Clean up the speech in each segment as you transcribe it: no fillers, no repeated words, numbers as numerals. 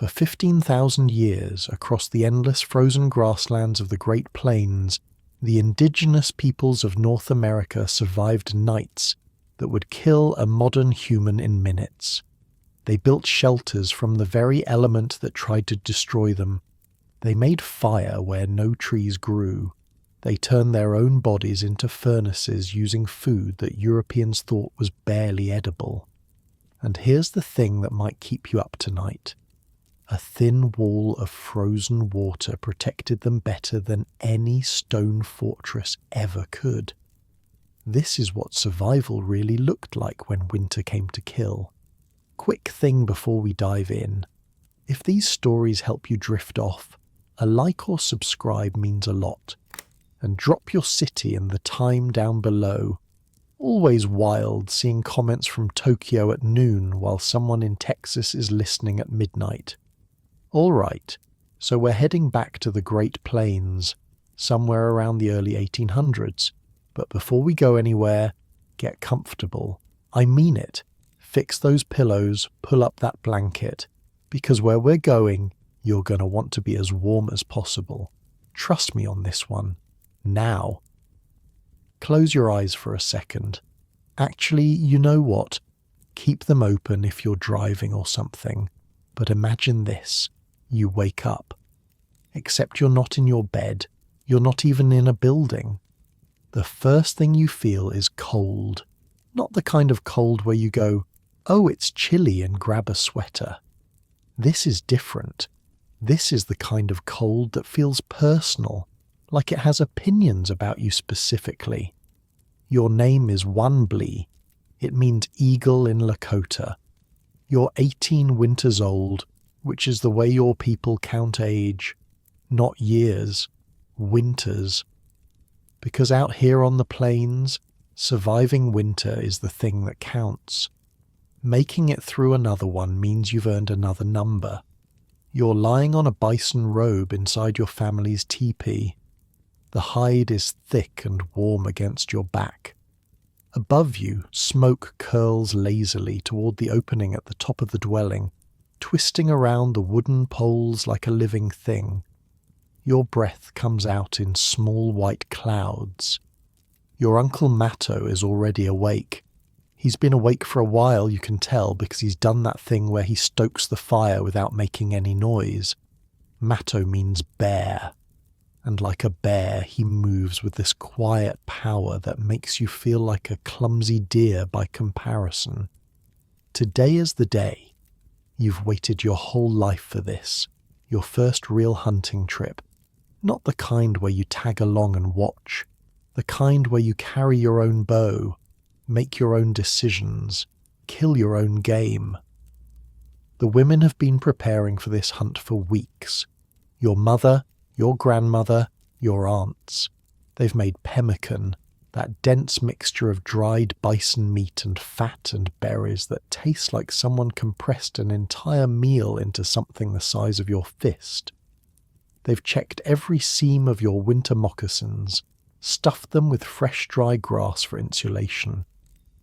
For 15,000 years, across the endless frozen grasslands of the Great Plains, the indigenous peoples of North America survived nights that would kill a modern human in minutes. They built shelters from the very element that tried to destroy them. They made fire where no trees grew. They turned their own bodies into furnaces using food that Europeans thought was barely edible. And here's the thing that might keep you up tonight. A thin wall of frozen water protected them better than any stone fortress ever could. This is what survival really looked like when winter came to kill. Quick thing before we dive in. If these stories help you drift off, a like or subscribe means a lot. And drop your city and the time down below. Always wild seeing comments from Tokyo at noon while someone in Texas is listening at midnight. All right, so we're heading back to the Great Plains, somewhere around the early 1800s. But before we go anywhere, get comfortable. I mean it. Fix those pillows, pull up that blanket, because where we're going, you're going to want to be as warm as possible. Trust me on this one. Now. Close your eyes for a second. Actually, you know what? Keep them open if you're driving or something. But imagine this. You wake up. Except you're not in your bed. You're not even in a building. The first thing you feel is cold. Not the kind of cold where you go, oh, it's chilly and grab a sweater. This is different. This is the kind of cold that feels personal, like it has opinions about you specifically. Your name is Wanblee. It means eagle in Lakota. You're 18 winters old, which is the way your people count age. Not years, winters. Because out here on the plains, surviving winter is the thing that counts. Making it through another one means you've earned another number. You're lying on a bison robe inside your family's teepee. The hide is thick and warm against your back. Above you, smoke curls lazily toward the opening at the top of the dwelling, twisting around the wooden poles like a living thing. Your breath comes out in small white clouds. Your Uncle Matto is already awake. He's been awake for a while, you can tell, because he's done that thing where he stokes the fire without making any noise. Matto means bear. And like a bear, he moves with this quiet power that makes you feel like a clumsy deer by comparison. Today is the day. You've waited your whole life for this, your first real hunting trip. Not the kind where you tag along and watch, the kind where you carry your own bow, make your own decisions, kill your own game. The women have been preparing for this hunt for weeks. Your mother, your grandmother, your aunts. They've made pemmican, that dense mixture of dried bison meat and fat and berries that tastes like someone compressed an entire meal into something the size of your fist. They've checked every seam of your winter moccasins, stuffed them with fresh dry grass for insulation.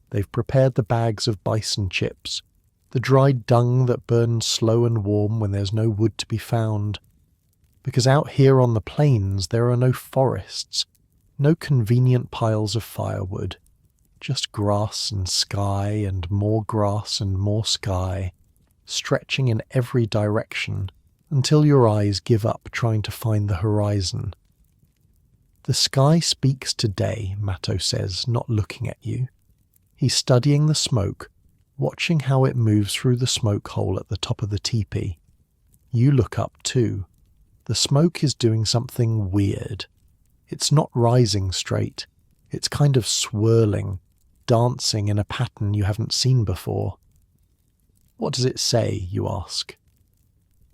They've prepared the bags of bison chips, the dried dung that burns slow and warm when there's no wood to be found. Because out here on the plains there are no forests, no convenient piles of firewood, just grass and sky and more grass and more sky, stretching in every direction until your eyes give up trying to find the horizon. The sky speaks today, Matto says, not looking at you. He's studying the smoke, watching how it moves through the smoke hole at the top of the teepee. You look up too. The smoke is doing something weird. It's not rising straight. It's kind of swirling, dancing in a pattern you haven't seen before. What does it say, you ask?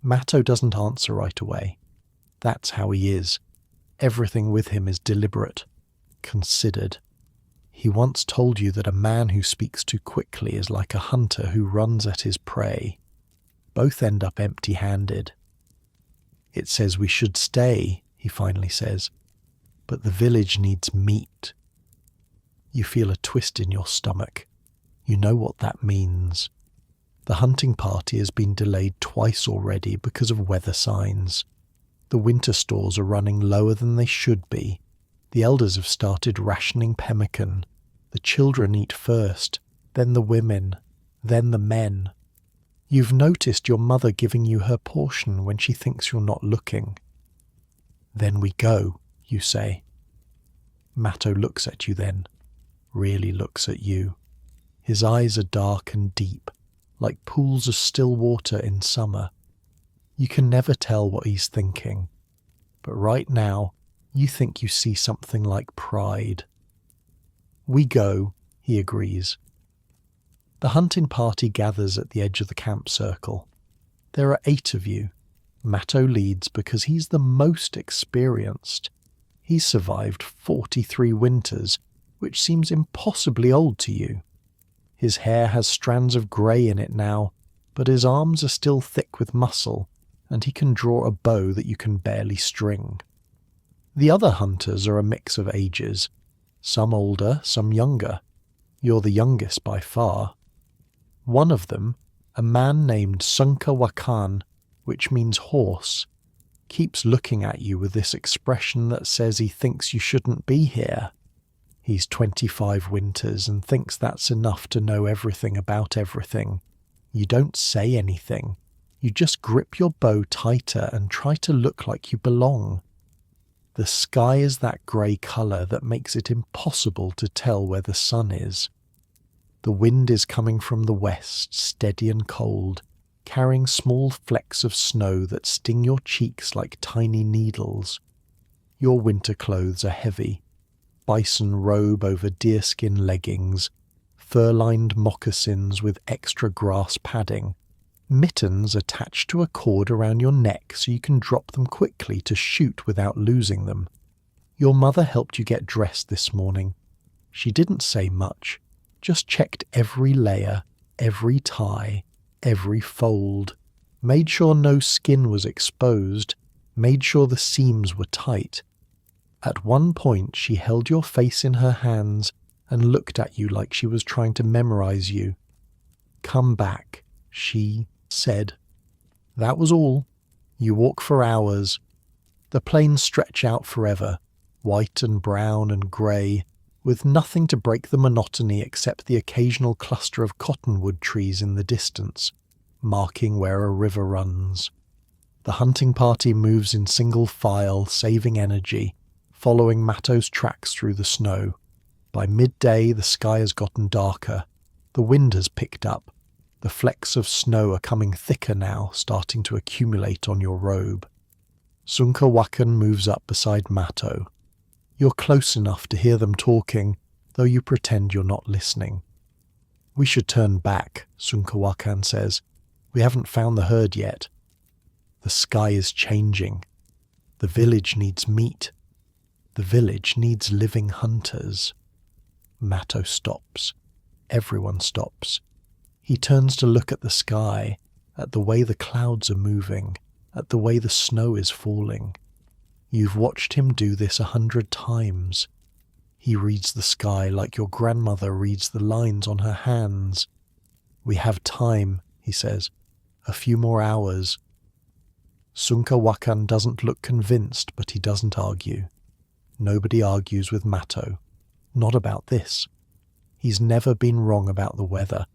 Matto doesn't answer right away. That's how he is. Everything with him is deliberate, considered. He once told you that a man who speaks too quickly is like a hunter who runs at his prey. Both end up empty-handed. It says we should stay, he finally says, but the village needs meat. You feel a twist in your stomach. You know what that means. The hunting party has been delayed twice already because of weather signs. The winter stores are running lower than they should be. The elders have started rationing pemmican. The children eat first, then the women, then the men. You've noticed your mother giving you her portion when she thinks you're not looking. Then we go, you say. Matto looks at you then, really looks at you. His eyes are dark and deep, like pools of still water in summer. You can never tell what he's thinking, but right now you think you see something like pride. We go, he agrees. The hunting party gathers at the edge of the camp circle. There are 8 of you. Matto leads because he's the most experienced. He's survived 43 winters, which seems impossibly old to you. His hair has strands of grey in it now, but his arms are still thick with muscle, and he can draw a bow that you can barely string. The other hunters are a mix of ages, some older, some younger. You're the youngest by far. One of them, a man named Sunka Wakan, which means horse, keeps looking at you with this expression that says he thinks you shouldn't be here. He's 25 winters and thinks that's enough to know everything about everything. You don't say anything. You just grip your bow tighter and try to look like you belong. The sky is that grey colour that makes it impossible to tell where the sun is. The wind is coming from the west, steady and cold, carrying small flecks of snow that sting your cheeks like tiny needles. Your winter clothes are heavy. Bison robe over deerskin leggings, fur-lined moccasins with extra grass padding, mittens attached to a cord around your neck so you can drop them quickly to shoot without losing them. Your mother helped you get dressed this morning. She didn't say much, just checked every layer, every tie, every fold, made sure no skin was exposed, made sure the seams were tight. At one point she held your face in her hands and looked at you like she was trying to memorize you. "Come back," she said. That was all. You walk for hours. The plains stretch out forever, white and brown and grey, with nothing to break the monotony except the occasional cluster of cottonwood trees in the distance, marking where a river runs. The hunting party moves in single file, saving energy, following Matto's tracks through the snow. By midday, the sky has gotten darker. The wind has picked up. The flecks of snow are coming thicker now, starting to accumulate on your robe. Sunka Wakan moves up beside Matto. You're close enough to hear them talking, though you pretend you're not listening. "We should turn back," Sunka Wakan says. "We haven't found the herd yet." The sky is changing. The village needs meat. The village needs living hunters. Matto stops. Everyone stops. He turns to look at the sky, at the way the clouds are moving, at the way the snow is falling. You've watched him do this 100 times. He reads the sky like your grandmother reads the lines on her hands. "We have time," he says. "A few more hours." Sunka Wakan doesn't look convinced, but he doesn't argue. Nobody argues with Matto. Not about this. He's never been wrong about the weather.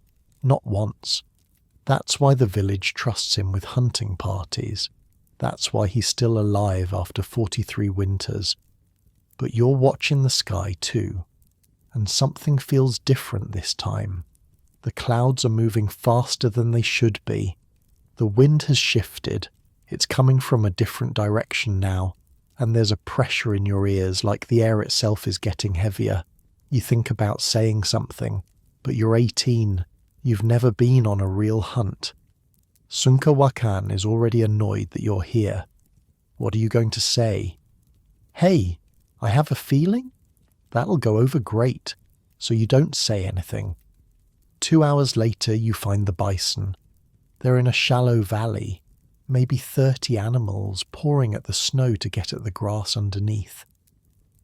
Not once. That's why the village trusts him with hunting parties. That's why he's still alive after 43 winters. But you're watching the sky too, and something feels different this time. The clouds are moving faster than they should be. The wind has shifted. It's coming from a different direction now, and there's a pressure in your ears like the air itself is getting heavier. You think about saying something, but you're 18. You've never been on a real hunt. Sunka Wakan is already annoyed that you're here. What are you going to say? "Hey, I have a feeling?" That'll go over great, so you don't say anything. 2 hours later, you find the bison. They're in a shallow valley, maybe 30 animals pawing at the snow to get at the grass underneath.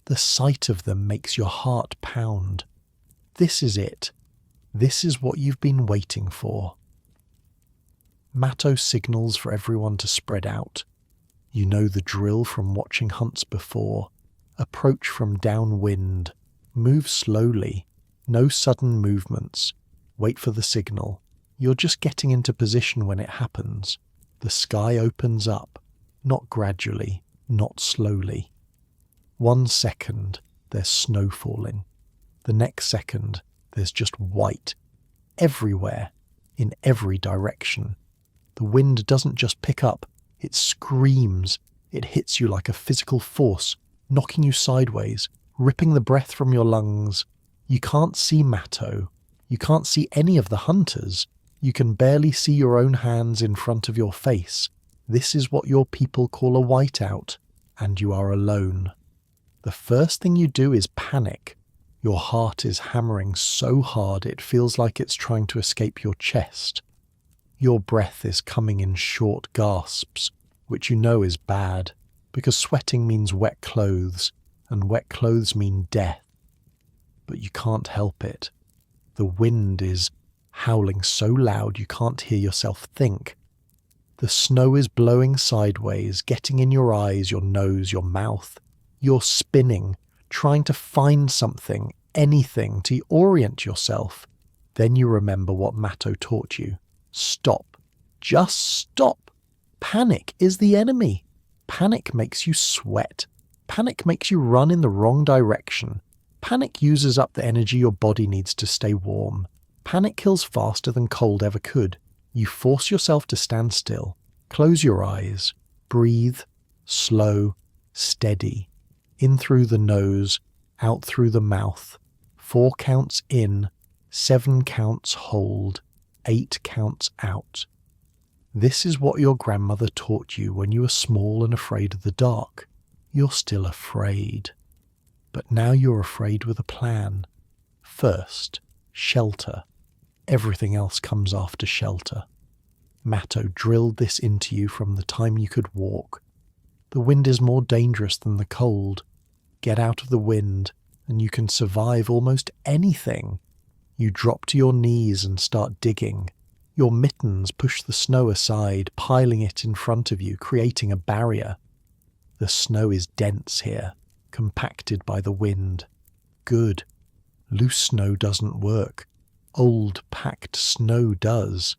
The sight of them makes your heart pound. This is it. This is what you've been waiting for. Matto signals for everyone to spread out. You know the drill from watching hunts before. Approach from downwind. Move slowly. No sudden movements. Wait for the signal. You're just getting into position when it happens. The sky opens up. Not gradually, not slowly. 1 second, there's snow falling. The next second, there's just white. Everywhere, in every direction. The wind doesn't just pick up, it screams. It hits you like a physical force, knocking you sideways, ripping the breath from your lungs. You can't see Matto. You can't see any of the hunters. You can barely see your own hands in front of your face. This is what your people call a whiteout, and you are alone. The first thing you do is panic. Your heart is hammering so hard it feels like it's trying to escape your chest. Your breath is coming in short gasps, which you know is bad, because sweating means wet clothes, and wet clothes mean death. But you can't help it. The wind is howling so loud you can't hear yourself think. The snow is blowing sideways, getting in your eyes, your nose, your mouth. You're spinning, trying to find something, anything, to orient yourself. Then you remember what Matto taught you. Stop. Just stop. Panic is the enemy. Panic makes you sweat. Panic makes you run in the wrong direction. Panic uses up the energy your body needs to stay warm. Panic kills faster than cold ever could. You force yourself to stand still. Close your eyes. Breathe. Slow. Steady. In through the nose. Out through the mouth. 4 counts in. 7 counts hold. 8 counts out. This is what your grandmother taught you when you were small and afraid of the dark. You're still afraid. But now you're afraid with a plan. First, shelter. Everything else comes after shelter. Matto drilled this into you from the time you could walk. The wind is more dangerous than the cold. Get out of the wind, and you can survive almost anything. You drop to your knees and start digging. Your mittens push the snow aside, piling it in front of you, creating a barrier. The snow is dense here, compacted by the wind. Good. Loose snow doesn't work. Old, packed snow does.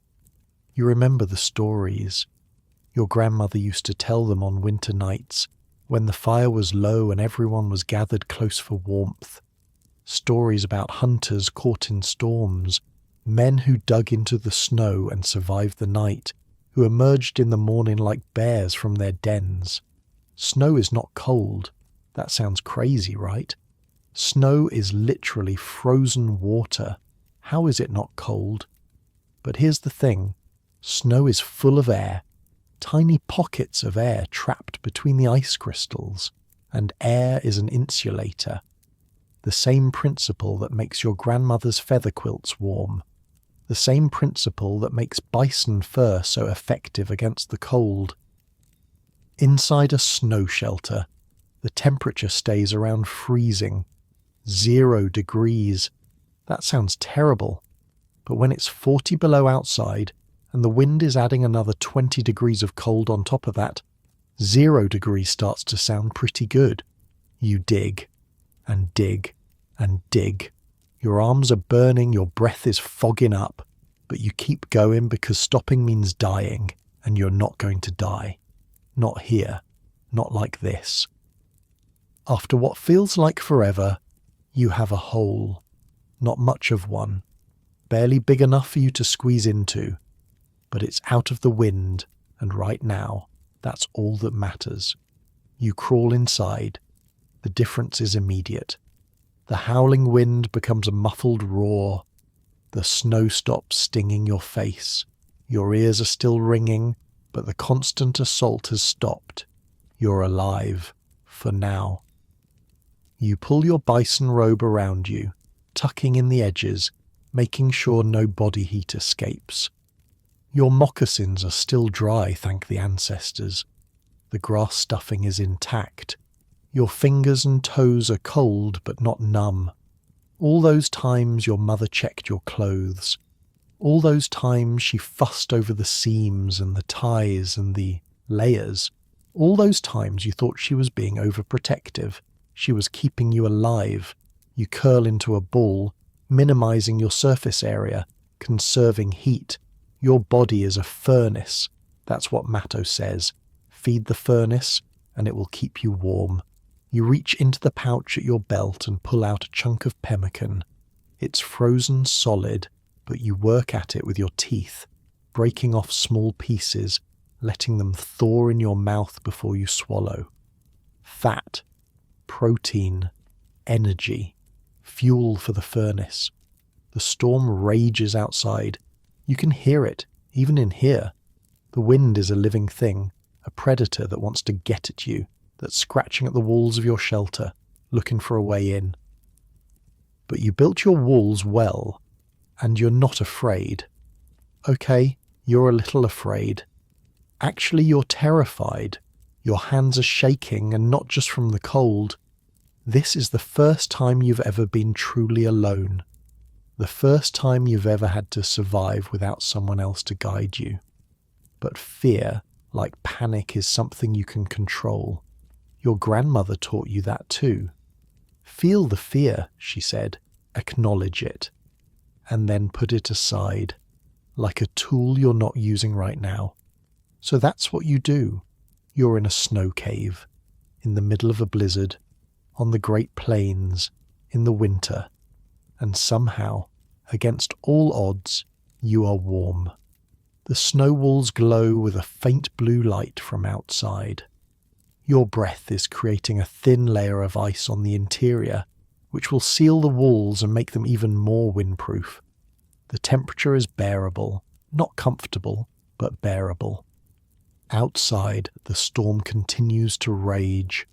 You remember the stories. Your grandmother used to tell them on winter nights, when the fire was low and everyone was gathered close for warmth. Stories about hunters caught in storms, men who dug into the snow and survived the night, who emerged in the morning like bears from their dens. Snow is not cold. That sounds crazy, right? Snow is literally frozen water. How is it not cold? But here's the thing. Snow is full of air, tiny pockets of air trapped between the ice crystals, and air is an insulator. The same principle that makes your grandmother's feather quilts warm. The same principle that makes bison fur so effective against the cold. Inside a snow shelter, the temperature stays around freezing. 0 degrees. That sounds terrible. But when it's 40 below outside, and the wind is adding another 20 degrees of cold on top of that, 0 degrees starts to sound pretty good. You dig, and dig, and dig. Your arms are burning, your breath is fogging up, but you keep going because stopping means dying, and you're not going to die. Not here. Not like this. After what feels like forever, you have a hole. Not much of one. Barely big enough for you to squeeze into. But it's out of the wind, and right now, that's all that matters. You crawl inside. The difference is immediate. The howling wind becomes a muffled roar. The snow stops stinging your face. Your ears are still ringing, but the constant assault has stopped. You're alive, for now. You pull your bison robe around you, tucking in the edges, making sure no body heat escapes. Your moccasins are still dry, thank the ancestors. The grass stuffing is intact. Your fingers and toes are cold but not numb. All those times your mother checked your clothes. All those times she fussed over the seams and the ties and the layers. All those times you thought she was being overprotective. She was keeping you alive. You curl into a ball, minimizing your surface area, conserving heat. Your body is a furnace. That's what Matto says. Feed the furnace and it will keep you warm. You reach into the pouch at your belt and pull out a chunk of pemmican. It's frozen solid, but you work at it with your teeth, breaking off small pieces, letting them thaw in your mouth before you swallow. Fat, protein, energy, fuel for the furnace. The storm rages outside. You can hear it, even in here. The wind is a living thing, a predator that wants to get at you, that's scratching at the walls of your shelter, looking for a way in. But you built your walls well, and you're not afraid. Okay, you're a little afraid. Actually, you're terrified. Your hands are shaking, and not just from the cold. This is the first time you've ever been truly alone. The first time you've ever had to survive without someone else to guide you. But fear, like panic, is something you can control. Your grandmother taught you that too. Feel the fear, she said. Acknowledge it. And then put it aside, like a tool you're not using right now. So that's what you do. You're in a snow cave, in the middle of a blizzard, on the Great Plains, in the winter, and somehow, against all odds, you are warm. The snow walls glow with a faint blue light from outside. Your breath is creating a thin layer of ice on the interior, which will seal the walls and make them even more windproof. The temperature is bearable, not comfortable, but bearable. Outside, the storm continues to rage,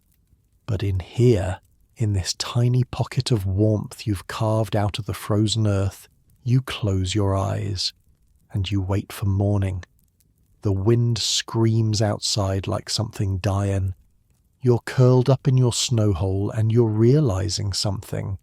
but in here, in this tiny pocket of warmth you've carved out of the frozen earth, you close your eyes, and you wait for morning. The wind screams outside like something dying. You're curled up in your snow hole and you're realizing something.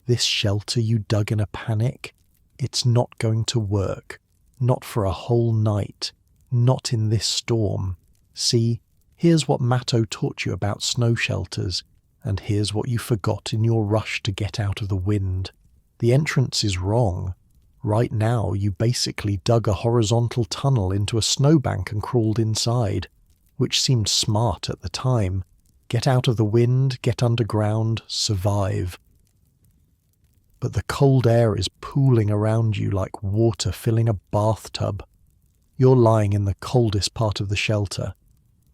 This shelter you dug in a panic, it's not going to work. Not for a whole night. Not in this storm. See, here's what Matto taught you about snow shelters, and here's what you forgot in your rush to get out of the wind. The entrance is wrong. Right now, you basically dug a horizontal tunnel into a snowbank and crawled inside, which seemed smart at the time. Get out of the wind, get underground, survive. But the cold air is pooling around you like water filling a bathtub. You're lying in the coldest part of the shelter.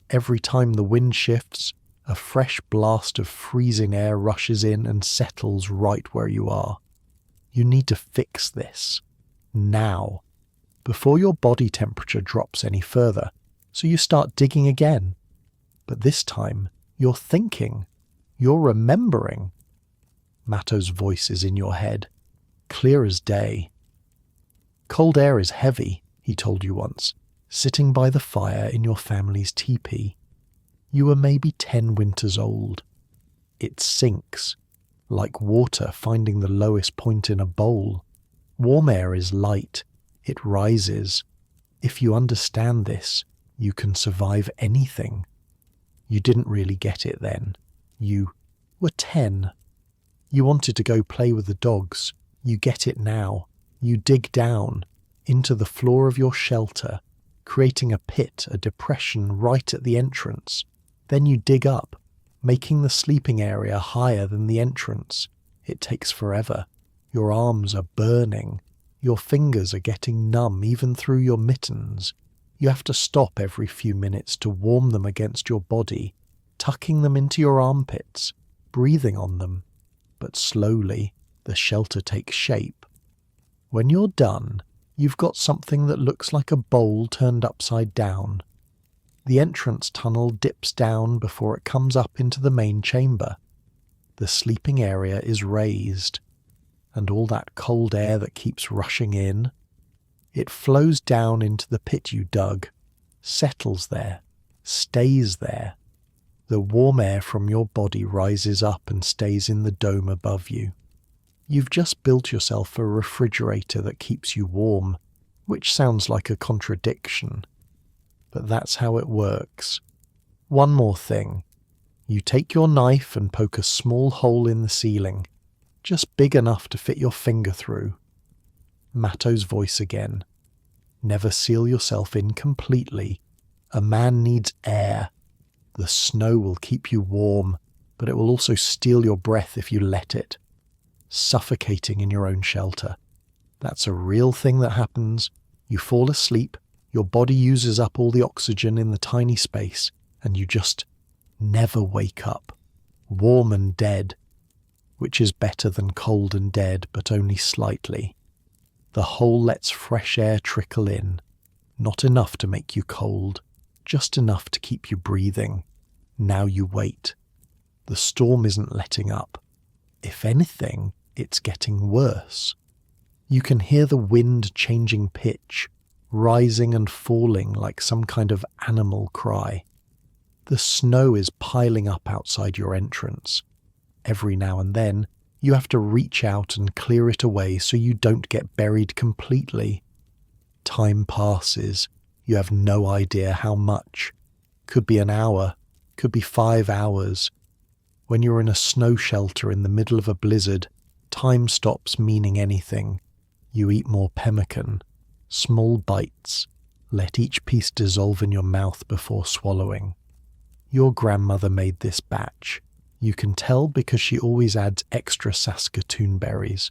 Every time the wind shifts, a fresh blast of freezing air rushes in and settles right where you are. You need to fix this. Now. Before your body temperature drops any further. So you start digging again. But this time, you're thinking. You're remembering. Matto's voice is in your head, clear as day. Cold air is heavy, he told you once, sitting by the fire in your family's teepee. You were maybe 10 winters old. It sinks, like water finding the lowest point in a bowl. Warm air is light. It rises. If you understand this, you can survive anything. You didn't really get it then. You were 10. You wanted to go play with the dogs. You get it now. You dig down into the floor of your shelter, creating a pit, a depression right at the entrance. Then you dig up, making the sleeping area higher than the entrance. It takes forever. Your arms are burning. Your fingers are getting numb even through your mittens. You have to stop every few minutes to warm them against your body, tucking them into your armpits, breathing on them. But slowly, the shelter takes shape. When you're done, you've got something that looks like a bowl turned upside down. The entrance tunnel dips down before it comes up into the main chamber. The sleeping area is raised, and all that cold air that keeps rushing in, it flows down into the pit you dug, settles there, stays there. The warm air from your body rises up and stays in the dome above you. You've just built yourself a refrigerator that keeps you warm, which sounds like a contradiction. But that's how it works. One more thing. You take your knife and poke a small hole in the ceiling, just big enough to fit your finger through. Mato's voice again. Never seal yourself in completely. A man needs air. The snow will keep you warm, but it will also steal your breath if you let it. Suffocating in your own shelter. That's a real thing that happens. You fall asleep, your body uses up all the oxygen in the tiny space, and you just never wake up. Warm and dead, which is better than cold and dead, but only slightly. The hole lets fresh air trickle in, not enough to make you cold, just enough to keep you breathing. Now you wait. The storm isn't letting up. If anything, it's getting worse. You can hear the wind changing pitch, rising and falling like some kind of animal cry. The snow is piling up outside your entrance. Every now and then, you have to reach out and clear it away so you don't get buried completely. Time passes. You have no idea how much. Could be an hour, could be 5 hours. When you're in a snow shelter in the middle of a blizzard, time stops meaning anything. You eat more pemmican, small bites. Let each piece dissolve in your mouth before swallowing. Your grandmother made this batch. You can tell because she always adds extra Saskatoon berries.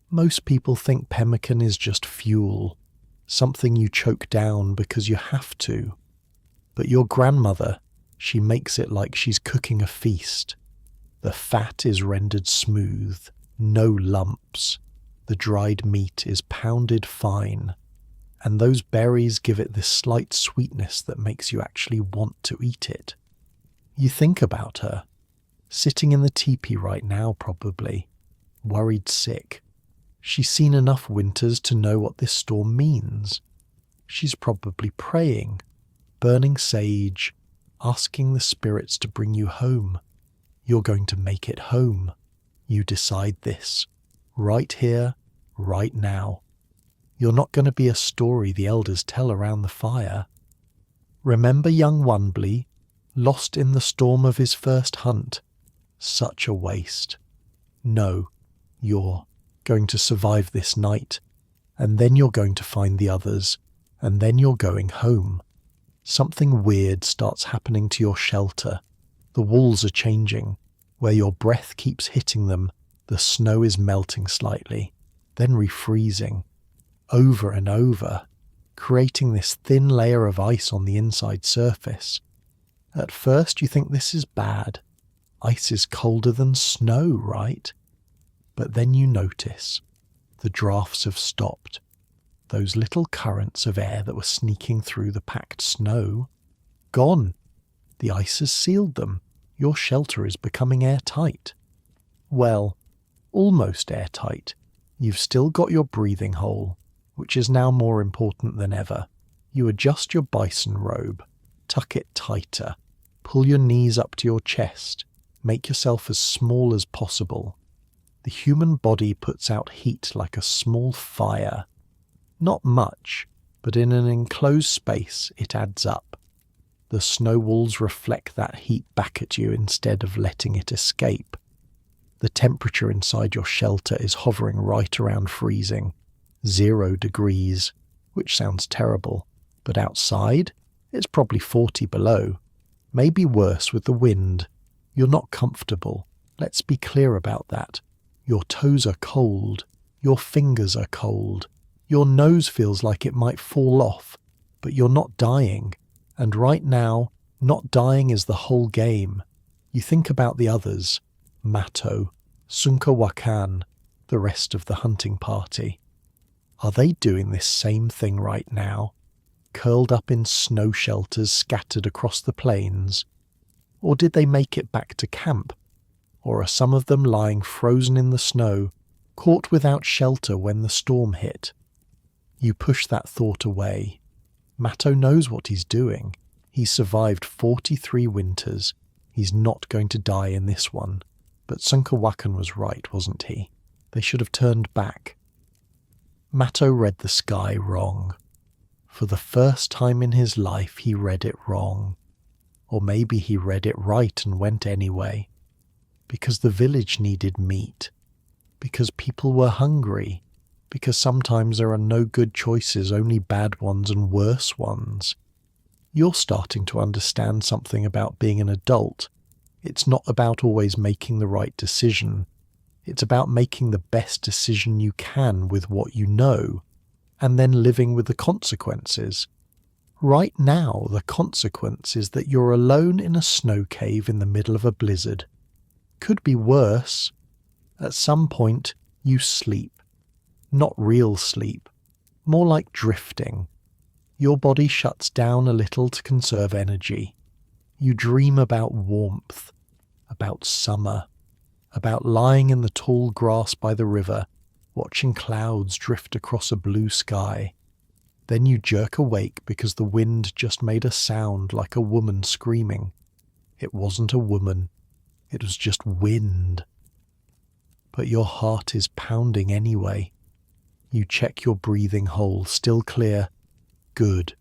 Most people think pemmican is just fuel, something you choke down because you have to. But your grandmother, she makes it like she's cooking a feast. The fat is rendered smooth, no lumps. The dried meat is pounded fine. And those berries give it this slight sweetness that makes you actually want to eat it. You think about her. Sitting in the teepee right now, probably, worried sick. She's seen enough winters to know what this storm means. She's probably praying, burning sage, asking the spirits to bring you home. You're going to make it home. You decide this, right here, right now. You're not going to be a story the elders tell around the fire. Remember young Wunbly, lost in the storm of his first hunt? Such a waste. No, you're going to survive this night, and then you're going to find the others, and then you're going home. Something weird starts happening to your shelter. The walls are changing. Where your breath keeps hitting them, the snow is melting slightly, then refreezing, over and over, creating this thin layer of ice on the inside surface. At first you think this is bad. Ice is colder than snow, right? But then you notice the drafts have stopped. Those little currents of air that were sneaking through the packed snow, gone. The ice has sealed them. Your shelter is becoming airtight. Well, almost airtight. You've still got your breathing hole, which is now more important than ever. You adjust your bison robe, tuck it tighter, pull your knees up to your chest, make yourself as small as possible. The human body puts out heat like a small fire. Not much, but in an enclosed space it adds up. The snow walls reflect that heat back at you instead of letting it escape. The temperature inside your shelter is hovering right around freezing, 0 degrees, which sounds terrible, but outside it's probably 40 below, maybe worse with the wind. You're not comfortable, let's be clear about that. Your toes are cold, your fingers are cold, your nose feels like it might fall off, but you're not dying. And right now, not dying is the whole game. You think about the others, Mato, Sunkawakan, the rest of the hunting party. Are they doing this same thing right now, curled up in snow shelters scattered across the plains? Or did they make it back to camp? Or are some of them lying frozen in the snow, caught without shelter when the storm hit? You push that thought away. Mato knows what he's doing. He's survived 43 winters. He's not going to die in this one. But Sunkawakan was right, wasn't he? They should have turned back. Matto read the sky wrong. For the first time in his life, he read it wrong. Or maybe he read it right and went anyway. Because the village needed meat. Because people were hungry. Because sometimes there are no good choices, only bad ones and worse ones. You're starting to understand something about being an adult. It's not about always making the right decision. It's about making the best decision you can with what you know, and then living with the consequences. Right now, the consequence is that you're alone in a snow cave in the middle of a blizzard. Could be worse. At some point, you sleep. Not real sleep. More like drifting. Your body shuts down a little to conserve energy. You dream about warmth, about summer, about lying in the tall grass by the river, watching clouds drift across a blue sky. Then you jerk awake because the wind just made a sound like a woman screaming. It wasn't a woman. It was just wind. But your heart is pounding anyway. You check your breathing hole, still clear. Good.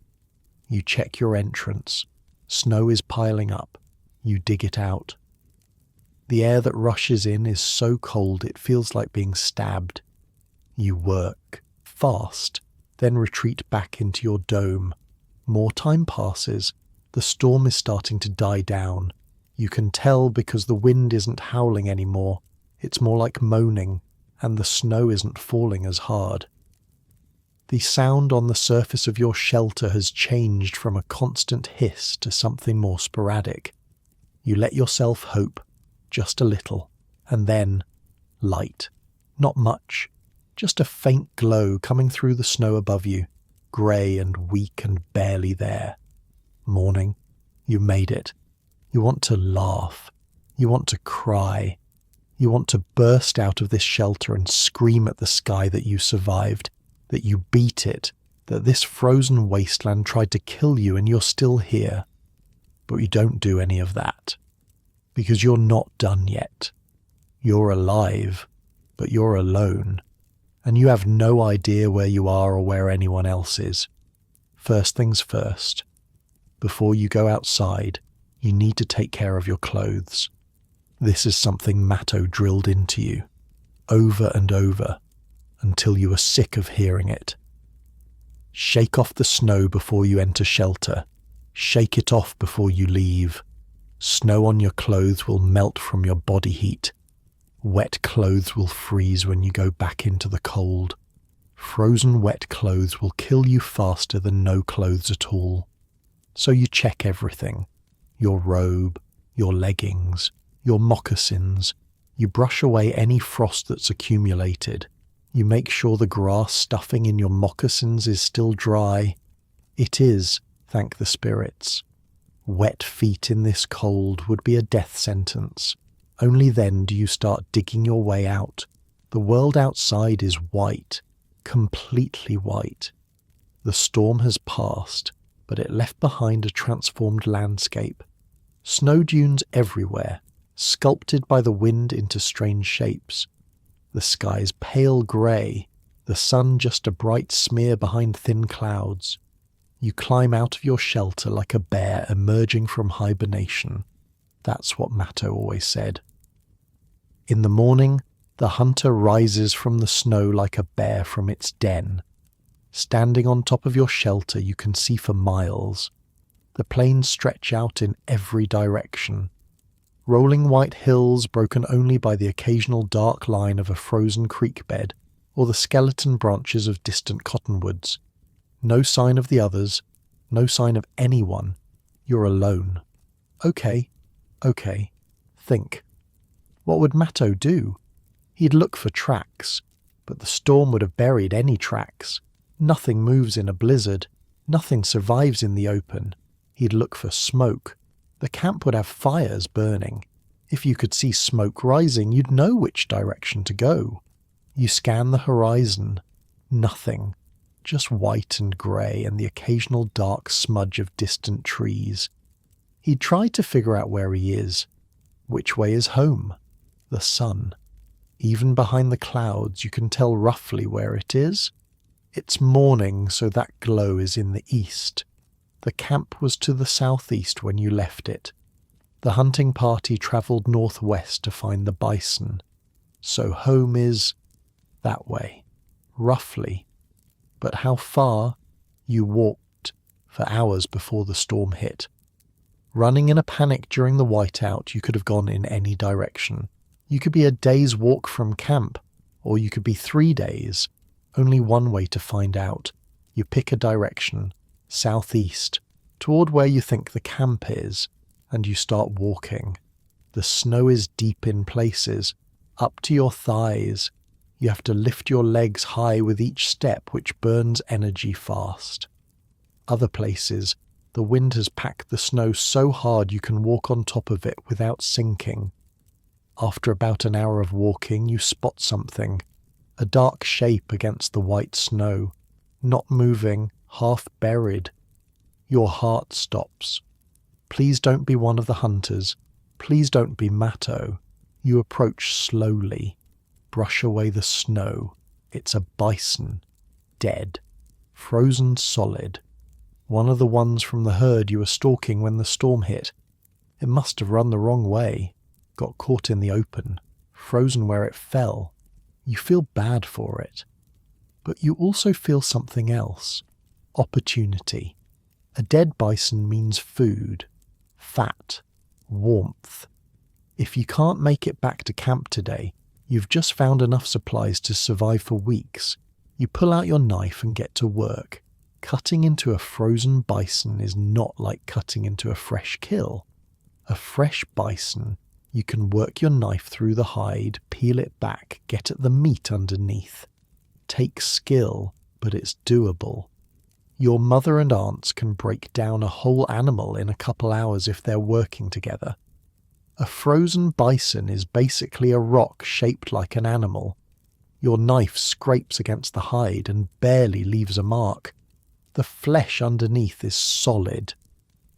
You check your entrance. Snow is piling up. You dig it out. The air that rushes in is so cold it feels like being stabbed. You work, fast, then retreat back into your dome. More time passes. The storm is starting to die down. You can tell because the wind isn't howling anymore. It's more like moaning, and the snow isn't falling as hard. The sound on the surface of your shelter has changed from a constant hiss to something more sporadic. You let yourself hope, just a little, and then light. Not much, just a faint glow coming through the snow above you, grey and weak and barely there. Morning. You made it. You want to laugh. You want to cry. You want to burst out of this shelter and scream at the sky that you survived, that you beat it, that this frozen wasteland tried to kill you and you're still here. But you don't do any of that. Because you're not done yet. You're alive, but you're alone. And you have no idea where you are or where anyone else is. First things first. Before you go outside, you need to take care of your clothes. This is something Matto drilled into you, over and over, until you are sick of hearing it. Shake off the snow before you enter shelter. Shake it off before you leave. Snow on your clothes will melt from your body heat. Wet clothes will freeze when you go back into the cold. Frozen wet clothes will kill you faster than no clothes at all. So you check everything. Your robe, your leggings, your moccasins. You brush away any frost that's accumulated. You make sure the grass stuffing in your moccasins is still dry. It is, thank the spirits. Wet feet in this cold would be a death sentence. Only then do you start digging your way out. The world outside is white, completely white. The storm has passed, but it left behind a transformed landscape. Snow dunes everywhere, sculpted by the wind into strange shapes. The sky's pale grey, the sun just a bright smear behind thin clouds. You climb out of your shelter like a bear emerging from hibernation. That's what Matto always said. In the morning, the hunter rises from the snow like a bear from its den. Standing on top of your shelter, you can see for miles. The plains stretch out in every direction. Rolling white hills broken only by the occasional dark line of a frozen creek bed or the skeleton branches of distant cottonwoods. No sign of the others, no sign of anyone. You're alone. Okay. Think. What would Matto do? He'd look for tracks, but the storm would have buried any tracks. Nothing moves in a blizzard. Nothing survives in the open. He'd look for smoke. The camp would have fires burning. If you could see smoke rising, you'd know which direction to go. You scan the horizon. Nothing. Just white and grey and the occasional dark smudge of distant trees. He'd tried to figure out where he is. Which way is home? The sun. Even behind the clouds, you can tell roughly where it is. It's morning, so that glow is in the east. The camp was to the southeast when you left it. The hunting party travelled northwest to find the bison. So home is that way, roughly. But how far? You walked for hours before the storm hit. Running in a panic during the whiteout, you could have gone in any direction. You could be a day's walk from camp, or you could be 3 days. Only one way to find out. You pick a direction, southeast, toward where you think the camp is, and you start walking. The snow is deep in places, up to your thighs. You have to lift your legs high with each step, which burns energy fast. Other places, the wind has packed the snow so hard you can walk on top of it without sinking. After about an hour of walking, you spot something, a dark shape against the white snow, not moving, half buried. Your heart stops. Please don't be one of the hunters. Please don't be Matto. You approach slowly. Brush away the snow. It's a bison. Dead. Frozen solid. One of the ones from the herd you were stalking when the storm hit. It must have run the wrong way. Got caught in the open. Frozen where it fell. You feel bad for it. But you also feel something else. Opportunity. A dead bison means food. Fat. Warmth. If you can't make it back to camp today, you've just found enough supplies to survive for weeks. You pull out your knife and get to work. Cutting into a frozen bison is not like cutting into a fresh kill. A fresh bison, you can work your knife through the hide, peel it back, get at the meat underneath. Takes skill, but it's doable. Your mother and aunts can break down a whole animal in a couple hours if they're working together. A frozen bison is basically a rock shaped like an animal. Your knife scrapes against the hide and barely leaves a mark. The flesh underneath is solid.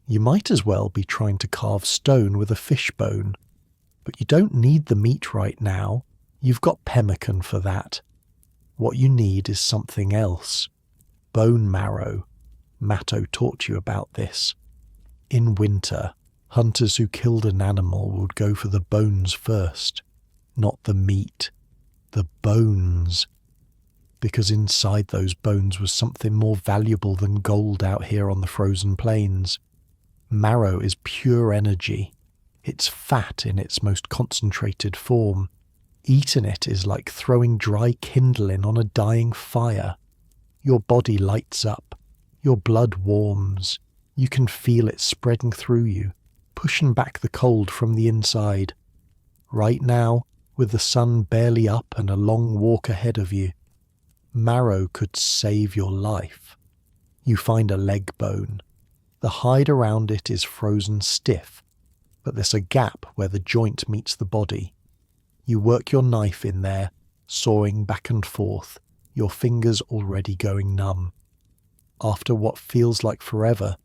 You might as well be trying to carve stone with a fishbone. But you don't need the meat right now. You've got pemmican for that. What you need is something else. Bone marrow. Matto taught you about this. In winter, hunters who killed an animal would go for the bones first. Not the meat. The bones. Because inside those bones was something more valuable than gold out here on the frozen plains. Marrow is pure energy. It's fat in its most concentrated form. Eating it is like throwing dry kindling on a dying fire. Your body lights up. Your blood warms. You can feel it spreading through you, pushing back the cold from the inside. Right now, with the sun barely up and a long walk ahead of you, marrow could save your life. You find a leg bone. The hide around it is frozen stiff, but there's a gap where the joint meets the body. You work your knife in there, sawing back and forth, your fingers already going numb. After what feels like forever,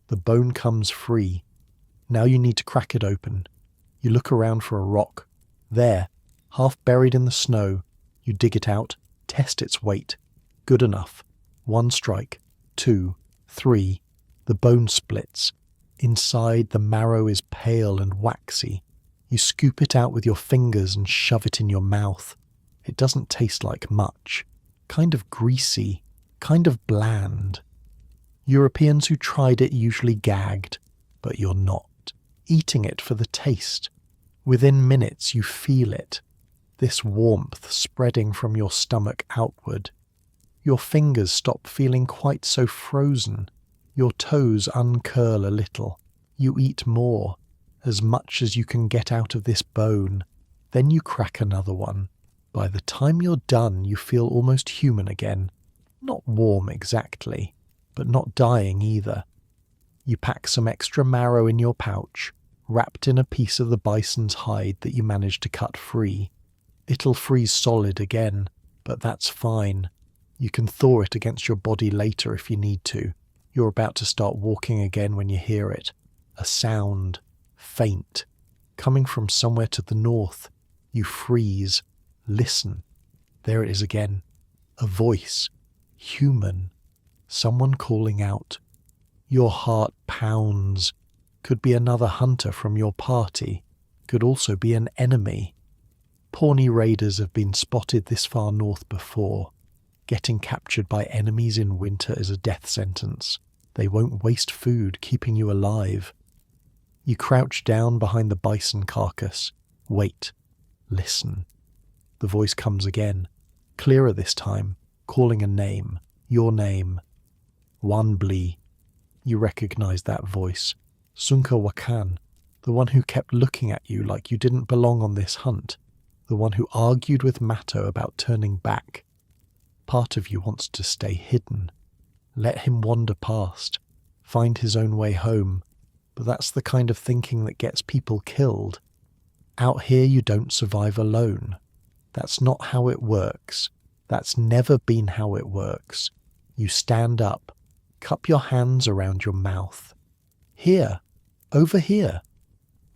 the bone comes free. Now you need to crack it open. You look around for a rock. There, half buried in the snow, you dig it out, test its weight. Good enough. 1 strike, 2, 3. The bone splits. Inside, the marrow is pale and waxy. You scoop it out with your fingers and shove it in your mouth. It doesn't taste like much. Kind of greasy, kind of bland. Europeans who tried it usually gagged, but you're not. Eating it for the taste. Within minutes you feel it. This warmth spreading from your stomach outward. Your fingers stop feeling quite so frozen. Your toes uncurl a little. You eat more, as much as you can get out of this bone. Then you crack another one. By the time you're done, you feel almost human again. Not warm exactly, but not dying either. You pack some extra marrow in your pouch, wrapped in a piece of the bison's hide that you managed to cut free. It'll freeze solid again, but that's fine. You can thaw it against your body later if you need to. You're about to start walking again when you hear it. A sound, faint, coming from somewhere to the north. You freeze. Listen. There it is again. A voice. human. Someone calling out. Your heart pounds. Could be another hunter from your party. Could also be an enemy. Pawnee raiders have been spotted this far north before. Getting captured by enemies in winter is a death sentence. They won't waste food keeping you alive. You crouch down behind the bison carcass. Wait. Listen. The voice comes again, clearer this time, calling a name. Your name. Wanbli. You recognize that voice. Sunka Wakan, the one who kept looking at you like you didn't belong on this hunt, the one who argued with Matto about turning back. Part of you wants to stay hidden. Let him wander past, find his own way home, but that's the kind of thinking that gets people killed. Out here you don't survive alone. That's not how it works. That's never been how it works. You stand up, cup your hands around your mouth. Here, over here.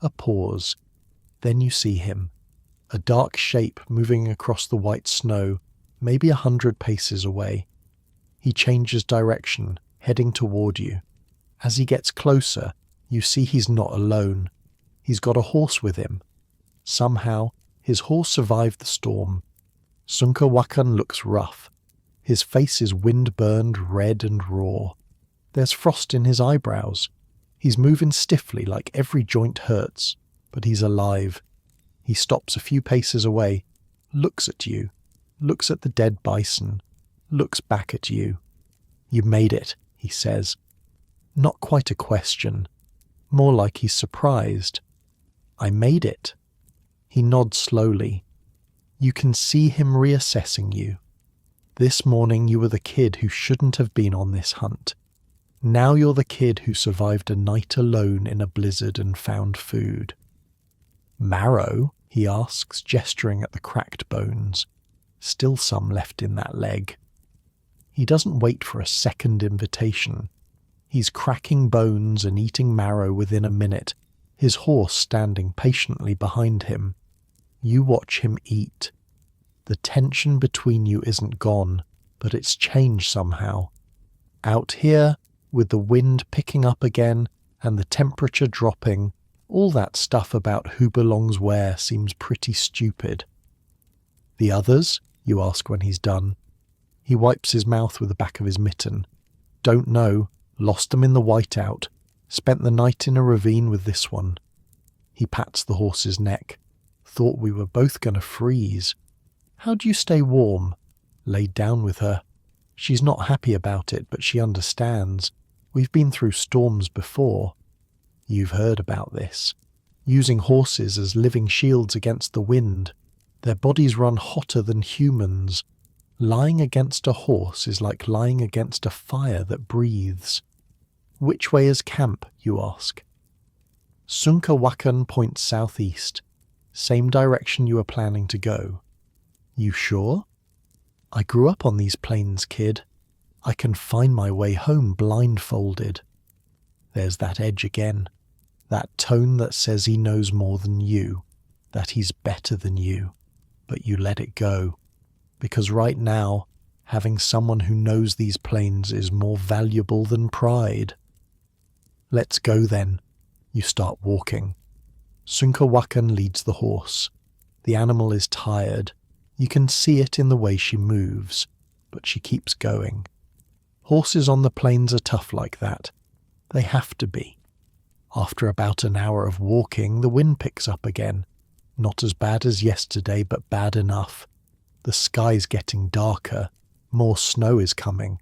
A pause. Then you see him. A dark shape moving across the white snow, maybe 100 paces away. He changes direction, heading toward you. As he gets closer, you see he's not alone. He's got a horse with him. Somehow, his horse survived the storm. Sunka Wakan looks rough. His face is wind-burned, red and raw. There's frost in his eyebrows. He's moving stiffly like every joint hurts, but he's alive. He stops a few paces away, looks at you, looks at the dead bison, looks back at you. You made it, he says. Not quite a question. More like he's surprised. I made it. He nods slowly. You can see him reassessing you. This morning you were the kid who shouldn't have been on this hunt. Now you're the kid who survived a night alone in a blizzard and found food. Marrow? He asks, gesturing at the cracked bones. Still some left in that leg. He doesn't wait for a second invitation. He's cracking bones and eating marrow within a minute, his horse standing patiently behind him. You watch him eat. The tension between you isn't gone, but it's changed somehow. Out here, with the wind picking up again and the temperature dropping, all that stuff about who belongs where seems pretty stupid. The others? You ask when he's done. He wipes his mouth with the back of his mitten. Don't know. Lost them in the whiteout. Spent the night in a ravine with this one. He pats the horse's neck. Thought we were both going to freeze. How do you stay warm? Laid down with her. She's not happy about it, but she understands. We've been through storms before. You've heard about this. Using horses as living shields against the wind. Their bodies run hotter than humans. Lying against a horse is like lying against a fire that breathes. Which way is camp, you ask? Sunka Wakan points southeast. Same direction you were planning to go. You sure? I grew up on these plains, kid. I can find my way home blindfolded. There's that edge again. That tone that says he knows more than you, that he's better than you, but you let it go. Because right now, having someone who knows these plains is more valuable than pride. Let's go then. You start walking. Sunka Wakan leads the horse. The animal is tired. You can see it in the way she moves, but she keeps going. Horses on the plains are tough like that. They have to be. After about an hour of walking, the wind picks up again. Not as bad as yesterday, but bad enough. The sky's getting darker. More snow is coming.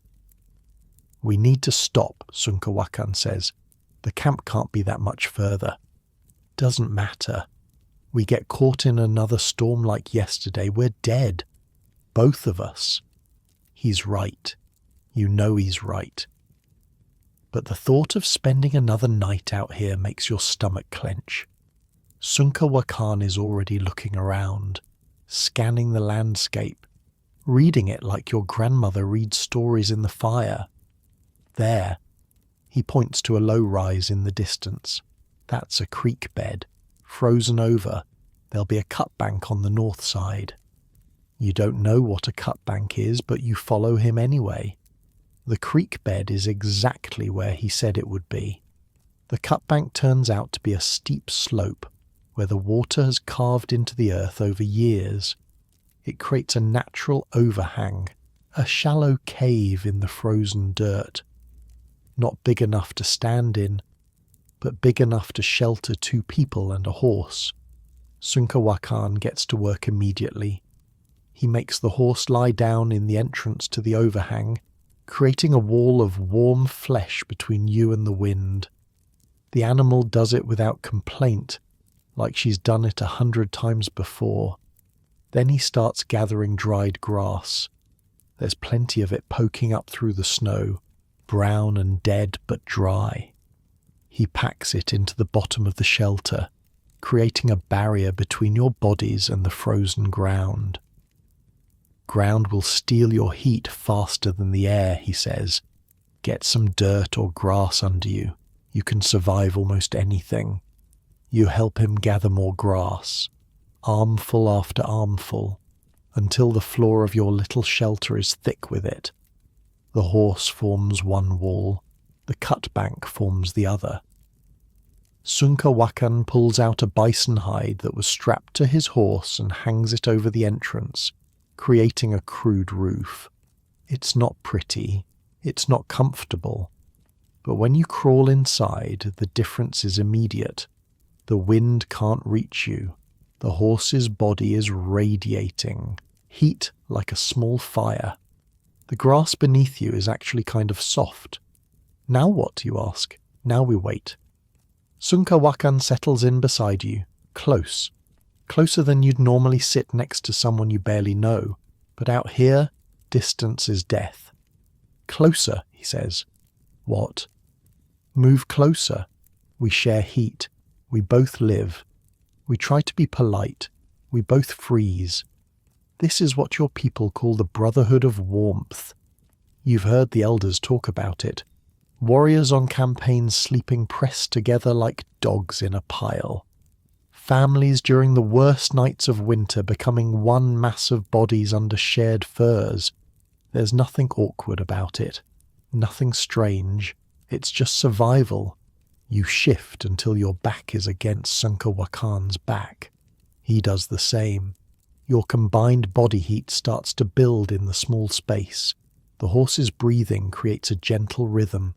We need to stop, Sunka Wakan says. The camp can't be that much further. Doesn't matter. We get caught in another storm like yesterday, we're dead. Both of us. He's right. You know he's right. But the thought of spending another night out here makes your stomach clench. Sunka Wakan is already looking around, scanning the landscape, reading it like your grandmother reads stories in the fire. There. He points to a low rise in the distance. That's a creek bed, frozen over. There'll be a cut bank on the north side. You don't know what a cut bank is, but you follow him anyway. The creek bed is exactly where he said it would be. The cut bank turns out to be a steep slope where the water has carved into the earth over years. It creates a natural overhang, a shallow cave in the frozen dirt. Not big enough to stand in, but big enough to shelter 2 people and a horse. Sunkawakan gets to work immediately. He makes the horse lie down in the entrance to the overhang, creating a wall of warm flesh between you and the wind. The animal does it without complaint, like she's done it 100 times before. Then he starts gathering dried grass. There's plenty of it poking up through the snow, brown and dead but dry. He packs it into the bottom of the shelter, creating a barrier between your bodies and the frozen ground. Ground will steal your heat faster than the air, he says. Get some dirt or grass under you. You can survive almost anything. You help him gather more grass, armful after armful, until the floor of your little shelter is thick with it. The horse forms one wall, the cut bank forms the other. Sunkawakan pulls out a bison hide that was strapped to his horse and hangs it over the entrance, creating a crude roof. It's not pretty, it's not comfortable, but when you crawl inside, the difference is immediate. The wind can't reach you. The horse's body is radiating, heat like a small fire. The grass beneath you is actually kind of soft. Now what, you ask? Now we wait. Sunkawakan settles in beside you, close. Closer than you'd normally sit next to someone you barely know, but out here, distance is death. Closer, he says. What? Move closer. We share heat. We both live. We try to be polite. We both freeze. This is what your people call the brotherhood of warmth. You've heard the elders talk about it. Warriors on campaigns sleeping pressed together like dogs in a pile. Families during the worst nights of winter becoming one mass of bodies under shared furs. There's nothing awkward about it. Nothing strange. It's just survival. You shift until your back is against Sunkawakan's back. He does the same. Your combined body heat starts to build in the small space. The horse's breathing creates a gentle rhythm.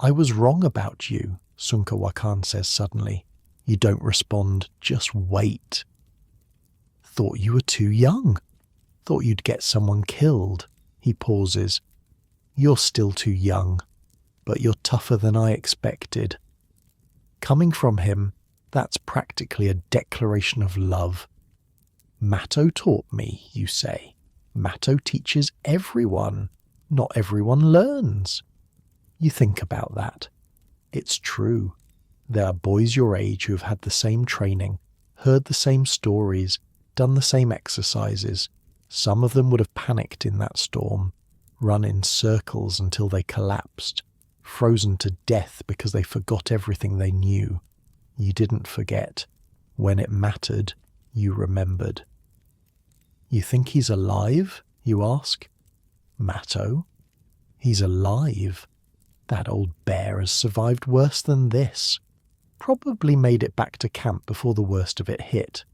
I was wrong about you, Sunkawakan says suddenly. You don't respond, just wait. Thought you were too young. Thought you'd get someone killed. He pauses. You're still too young, but you're tougher than I expected. Coming from him, that's practically a declaration of love. Matto taught me, you say. Matto teaches everyone. Not everyone learns. You think about that. It's true. There are boys your age who have had the same training, heard the same stories, done the same exercises. Some of them would have panicked in that storm, run in circles until they collapsed, frozen to death because they forgot everything they knew. You didn't forget. When it mattered, you remembered. You think he's alive? You ask. Matto? He's alive. That old bear has survived worse than this. Probably made it back to camp before the worst of it hit.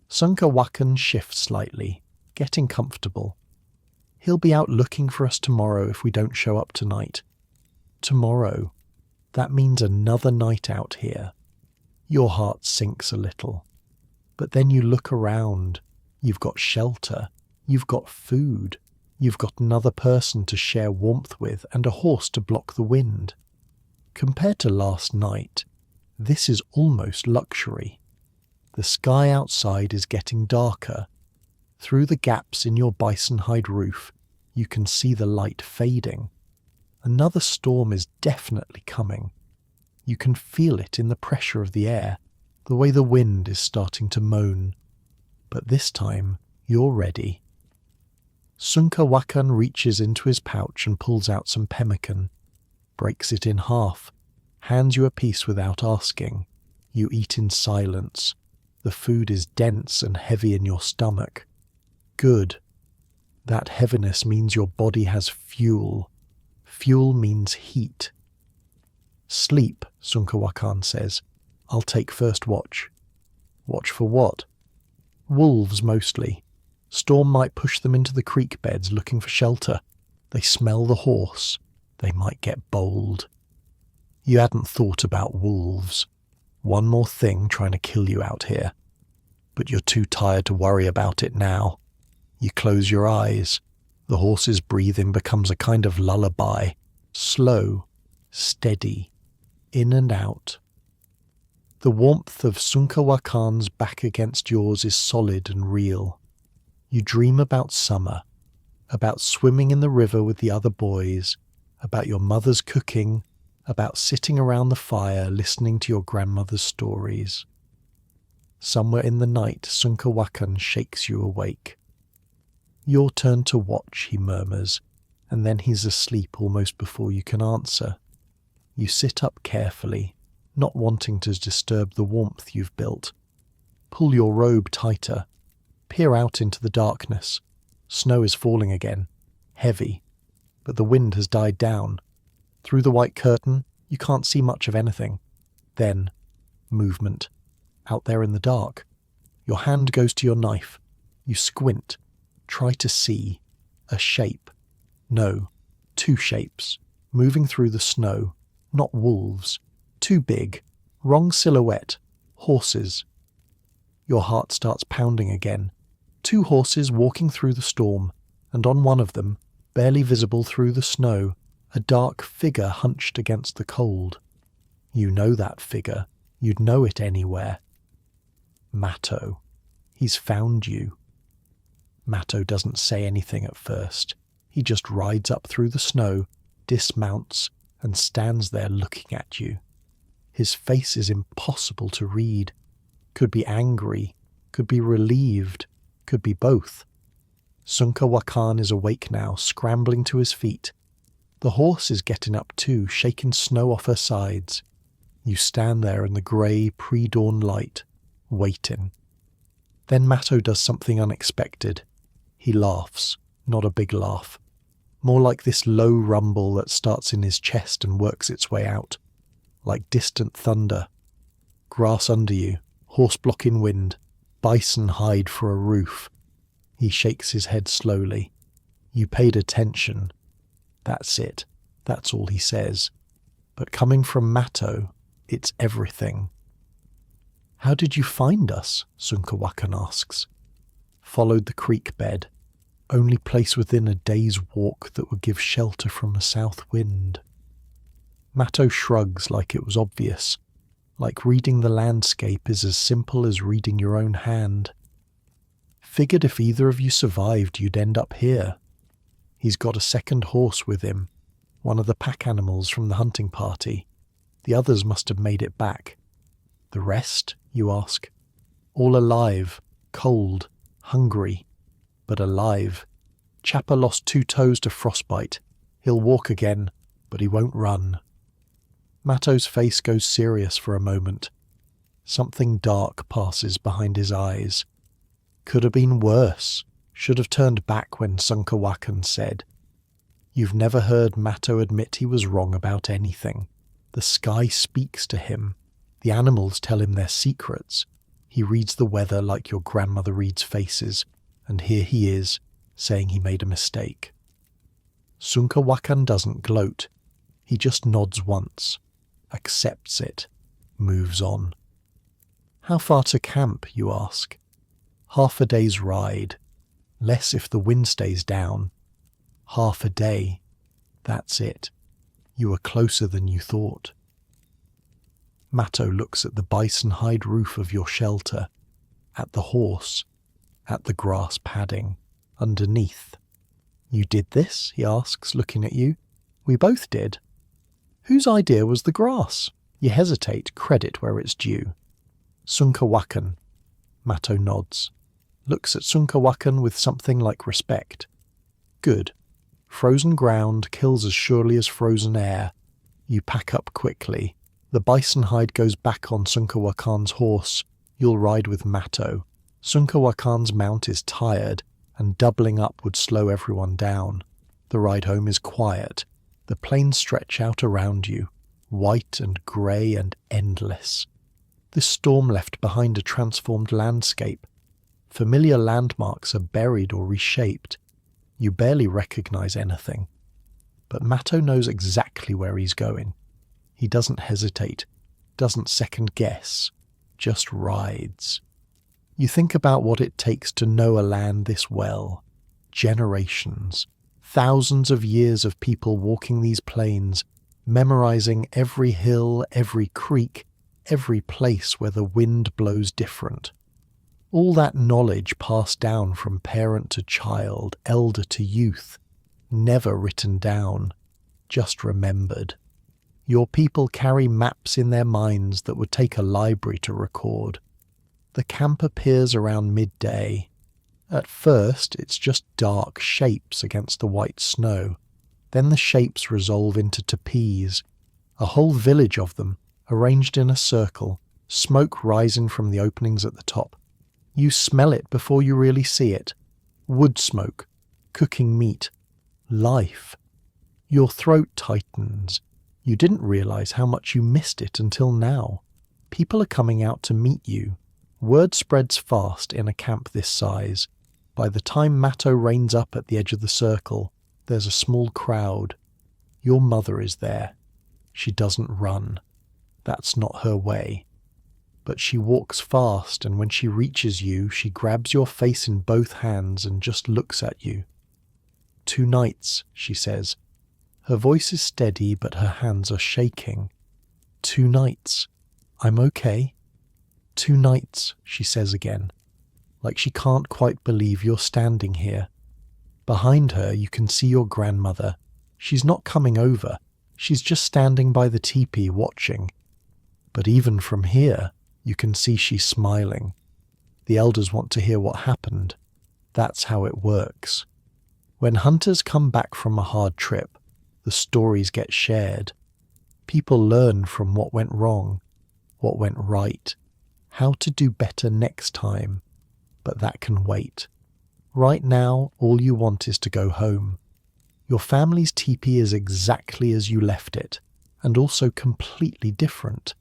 Sunkawakan shifts slightly, getting comfortable. He'll be out looking for us tomorrow if we don't show up tonight. Tomorrow. That means another night out here. Your heart sinks a little. But then you look around. You've got shelter. You've got food. You've got another person to share warmth with and a horse to block the wind. Compared to last night, this is almost luxury. The sky outside is getting darker. Through the gaps in your bison hide roof, you can see the light fading. Another storm is definitely coming. You can feel it in the pressure of the air, the way the wind is starting to moan. But this time, you're ready. Sunkawakan reaches into his pouch and pulls out some pemmican, breaks it in half, hands you a piece without asking. You eat in silence. The food is dense and heavy in your stomach. Good. That heaviness means your body has fuel. Fuel means heat. Sleep, Sunkawakan says. I'll take first watch. Watch for what? Wolves, mostly. Storm might push them into the creek beds looking for shelter. They smell the horse. They might get bold. You hadn't thought about wolves. One more thing trying to kill you out here. But you're too tired to worry about it now. You close your eyes. The horse's breathing becomes a kind of lullaby. Slow, steady, in and out. The warmth of Sunkawakan's back against yours is solid and real. You dream about summer, about swimming in the river with the other boys, about your mother's cooking, about sitting around the fire listening to your grandmother's stories. Somewhere in the night, Sunkawakan shakes you awake. Your turn to watch, he murmurs, and then he's asleep almost before you can answer. You sit up carefully, not wanting to disturb the warmth you've built. Pull your robe tighter. Peer out into the darkness. Snow is falling again, heavy, but the wind has died down. Through the white curtain, you can't see much of anything. Then, movement. Out there in the dark. Your hand goes to your knife. You squint. Try to see. A shape. No, two shapes. Moving through the snow. Not wolves. Too big. Wrong silhouette. Horses. Your heart starts pounding again. Two horses walking through the storm, and on one of them, barely visible through the snow, a dark figure hunched against the cold. You know that figure. You'd know it anywhere. Matto. He's found you. Matto doesn't say anything at first. He just rides up through the snow, dismounts, and stands there looking at you. His face is impossible to read. Could be angry, could be relieved, could be both. Sunkawakan is awake now, scrambling to his feet. The horse is getting up too, shaking snow off her sides. You stand there in the grey pre-dawn light, waiting. Then Matto does something unexpected. He laughs, not a big laugh. More like this low rumble that starts in his chest and works its way out. Like distant thunder. Grass under you, horse blocking wind, bison hide for a roof. He shakes his head slowly. You paid attention. That's it. That's all he says. But coming from Matto, it's everything. How did you find us? Sunkawakan asks. Followed the creek bed. Only place within a day's walk that would give shelter from a south wind. Matto shrugs like it was obvious. Like reading the landscape is as simple as reading your own hand. Figured if either of you survived, you'd end up here. He's got a second horse with him, one of the pack animals from the hunting party. The others must have made it back. The rest, you ask? All alive, cold, hungry, but alive. Chappa lost 2 toes to frostbite. He'll walk again, but he won't run. Matto's face goes serious for a moment. Something dark passes behind his eyes. Could have been worse. Should have turned back when Sunkawakan said. You've never heard Matto admit he was wrong about anything. The sky speaks to him. The animals tell him their secrets. He reads the weather like your grandmother reads faces, and here he is, saying he made a mistake. Sunkawakan doesn't gloat. He just nods once, accepts it, moves on. How far to camp, you ask? Half a day's ride. Less if the wind stays down. Half a day. That's it. You are closer than you thought. Matto looks at the bison hide roof of your shelter, at the horse, at the grass padding, underneath. You did this? He asks, looking at you. We both did. Whose idea was the grass? You hesitate, credit where it's due. Sunkawakan. Matto nods. Looks at Sunkawakan with something like respect. Good. Frozen ground kills as surely as frozen air. You pack up quickly. The bison hide goes back on Sunkawakan's horse. You'll ride with Matto. Sunkawakan's mount is tired, and doubling up would slow everyone down. The ride home is quiet. The plains stretch out around you, white and grey and endless. This storm left behind a transformed landscape. Familiar landmarks are buried or reshaped. You barely recognize anything. But Matto knows exactly where he's going. He doesn't hesitate, doesn't second guess, just rides. You think about what it takes to know a land this well. Generations, thousands of years of people walking these plains, memorizing every hill, every creek, every place where the wind blows different. All that knowledge passed down from parent to child, elder to youth, never written down, just remembered. Your people carry maps in their minds that would take a library to record. The camp appears around midday. At first, it's just dark shapes against the white snow. Then the shapes resolve into teepees, a whole village of them, arranged in a circle, smoke rising from the openings at the top. You smell it before you really see it. Wood smoke, cooking meat, life. Your throat tightens. You didn't realize how much you missed it until now. People are coming out to meet you. Word spreads fast in a camp this size. By the time Matto reins up at the edge of the circle, there's a small crowd. Your mother is there. She doesn't run. That's not her way. But she walks fast, and when she reaches you, she grabs your face in both hands and just looks at you. 2 nights, she says. Her voice is steady, but her hands are shaking. 2 nights. I'm okay. 2 nights, she says again, like she can't quite believe you're standing here. Behind her, you can see your grandmother. She's not coming over. She's just standing by the teepee watching. But even from here, you can see she's smiling. The elders want to hear what happened. That's how it works. When hunters come back from a hard trip, the stories get shared. People learn from what went wrong, what went right, how to do better next time. But that can wait. Right now, all you want is to go home. Your family's teepee is exactly as you left it, and also completely different.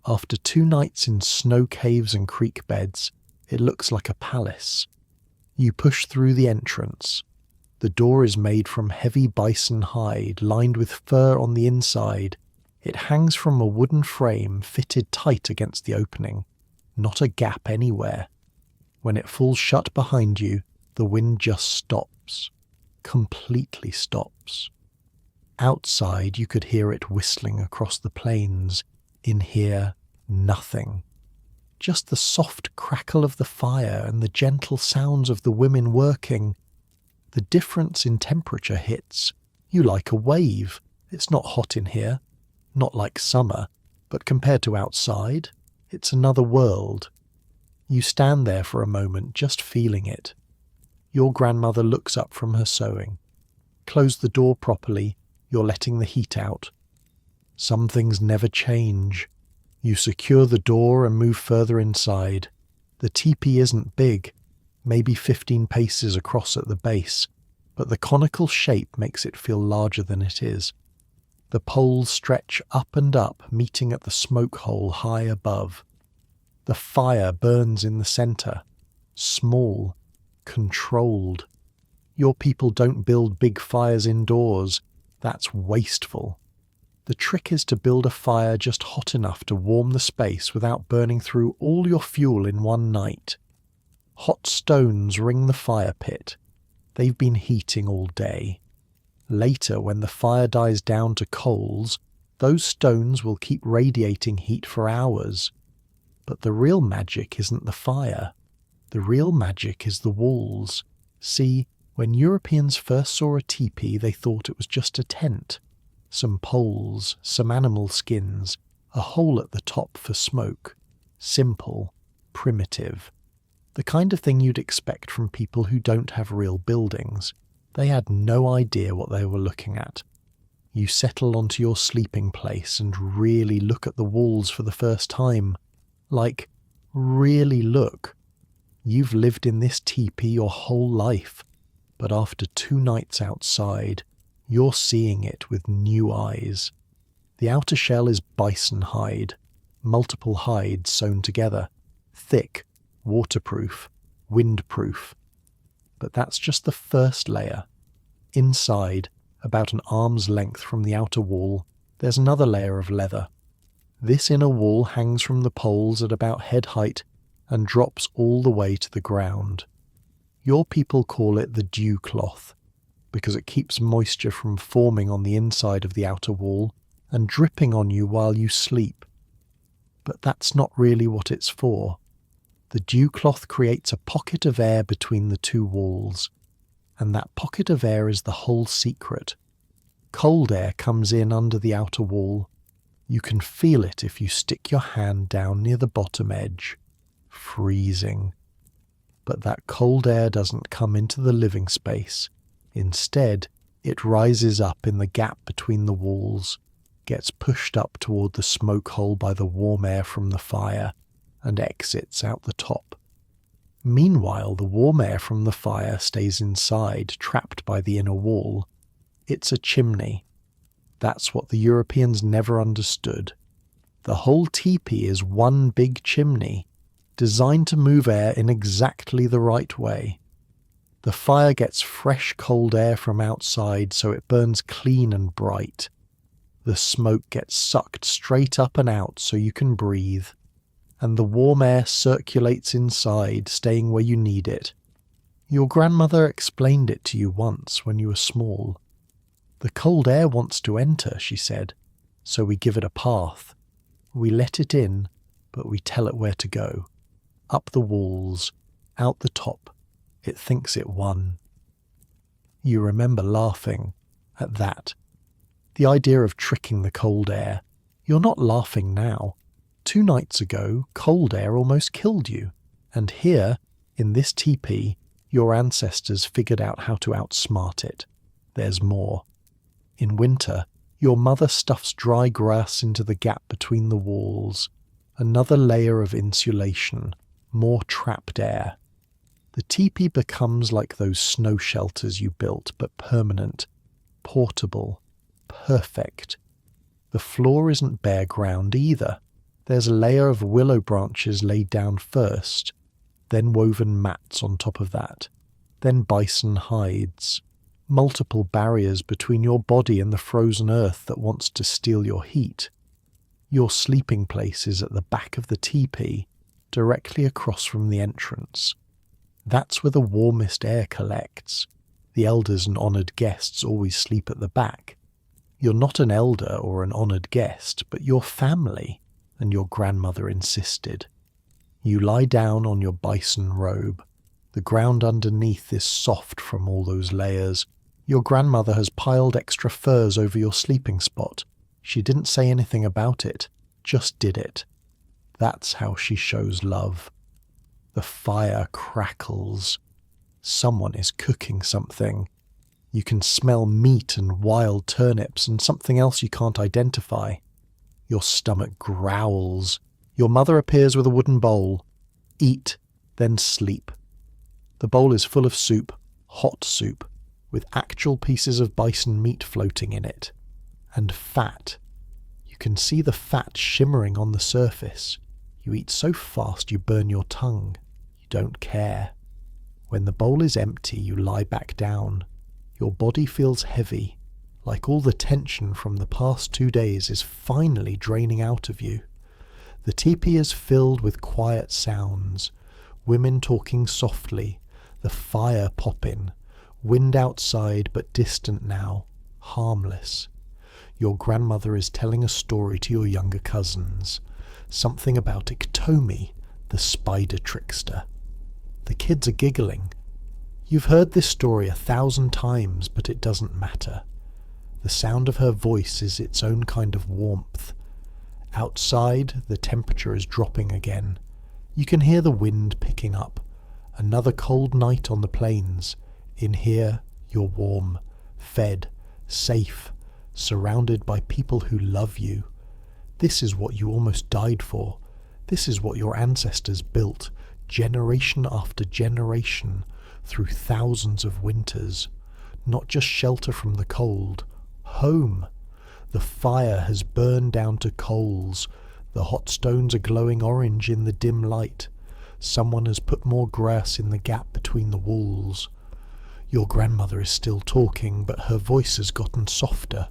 After 2 nights in snow caves and creek beds, it looks like a palace. You push through the entrance. The door is made from heavy bison hide, lined with fur on the inside. It hangs from a wooden frame fitted tight against the opening, not a gap anywhere. When it falls shut behind you, the wind just stops, completely stops. Outside, you could hear it whistling across the plains. In here, nothing. Just the soft crackle of the fire and the gentle sounds of the women working. The difference in temperature hits. You like a wave. It's not hot in here. Not like summer, but compared to outside, it's another world. You stand there for a moment, just feeling it. Your grandmother looks up from her sewing. Close the door properly. You're letting the heat out. Some things never change. You secure the door and move further inside. The teepee isn't big, maybe 15 paces across at the base, but the conical shape makes it feel larger than it is. The poles stretch up and up, meeting at the smoke hole high above. The fire burns in the center, small, controlled. Your people don't build big fires indoors. That's wasteful. The trick is to build a fire just hot enough to warm the space without burning through all your fuel in one night. Hot stones ring the fire pit. They've been heating all day. Later, when the fire dies down to coals, those stones will keep radiating heat for hours. But the real magic isn't the fire. The real magic is the walls. See, when Europeans first saw a teepee, they thought it was just a tent. Some poles, some animal skins, a hole at the top for smoke. Simple, primitive. The kind of thing you'd expect from people who don't have real buildings. They had no idea what they were looking at. You settle onto your sleeping place and really look at the walls for the first time. Like, really look. You've lived in this teepee your whole life, but after 2 nights outside, you're seeing it with new eyes. The outer shell is bison hide, multiple hides sewn together, thick, waterproof, windproof. But that's just the first layer. Inside, about an arm's length from the outer wall, there's another layer of leather. This inner wall hangs from the poles at about head height and drops all the way to the ground. Your people call it the dew cloth, because it keeps moisture from forming on the inside of the outer wall and dripping on you while you sleep. But that's not really what it's for. The dew cloth creates a pocket of air between the 2 walls, and that pocket of air is the whole secret. Cold air comes in under the outer wall. You can feel it if you stick your hand down near the bottom edge. Freezing. But that cold air doesn't come into the living space. Instead, it rises up in the gap between the walls, gets pushed up toward the smoke hole by the warm air from the fire, and exits out the top. Meanwhile, the warm air from the fire stays inside, trapped by the inner wall. It's a chimney. That's what the Europeans never understood. The whole teepee is one big chimney, designed to move air in exactly the right way. The fire gets fresh cold air from outside, so it burns clean and bright. The smoke gets sucked straight up and out so you can breathe, and the warm air circulates inside, staying where you need it. Your grandmother explained it to you once when you were small. The cold air wants to enter, she said, so we give it a path. We let it in, but we tell it where to go. Up the walls, out the top. It thinks it won. You remember laughing at that. The idea of tricking the cold air. You're not laughing now. 2 nights ago, cold air almost killed you. And here, in this teepee, your ancestors figured out how to outsmart it. There's more. In winter, your mother stuffs dry grass into the gap between the walls. Another layer of insulation, more trapped air. The teepee becomes like those snow shelters you built, but permanent, portable, perfect. The floor isn't bare ground either. There's a layer of willow branches laid down first, then woven mats on top of that, then bison hides. Multiple barriers between your body and the frozen earth that wants to steal your heat. Your sleeping place is at the back of the teepee, directly across from the entrance. That's where the warmest air collects. The elders and honoured guests always sleep at the back. You're not an elder or an honoured guest, but you're family, and your grandmother insisted. You lie down on your bison robe. The ground underneath is soft from all those layers. Your grandmother has piled extra furs over your sleeping spot. She didn't say anything about it, just did it. That's how she shows love. The fire crackles. Someone is cooking something. You can smell meat and wild turnips and something else you can't identify. Your stomach growls. Your mother appears with a wooden bowl. Eat, then sleep. The bowl is full of soup, hot soup, with actual pieces of bison meat floating in it. And fat. You can see the fat shimmering on the surface. You eat so fast you burn your tongue. You don't care. When the bowl is empty, you lie back down. Your body feels heavy, like all the tension from the past 2 days is finally draining out of you. The teepee is filled with quiet sounds, women talking softly, the fire popping, wind outside but distant now, harmless. Your grandmother is telling a story to your younger cousins, something about Iktomi, the spider trickster. The kids are giggling. You've heard this story 1,000 times, but it doesn't matter. The sound of her voice is its own kind of warmth. Outside, the temperature is dropping again. You can hear the wind picking up. Another cold night on the plains. In here, you're warm, fed, safe, surrounded by people who love you. This is what you almost died for. This is what your ancestors built, generation after generation, through thousands of winters. Not just shelter from the cold, home. The fire has burned down to coals. The hot stones are glowing orange in the dim light. Someone has put more grass in the gap between the walls. Your grandmother is still talking, but her voice has gotten softer,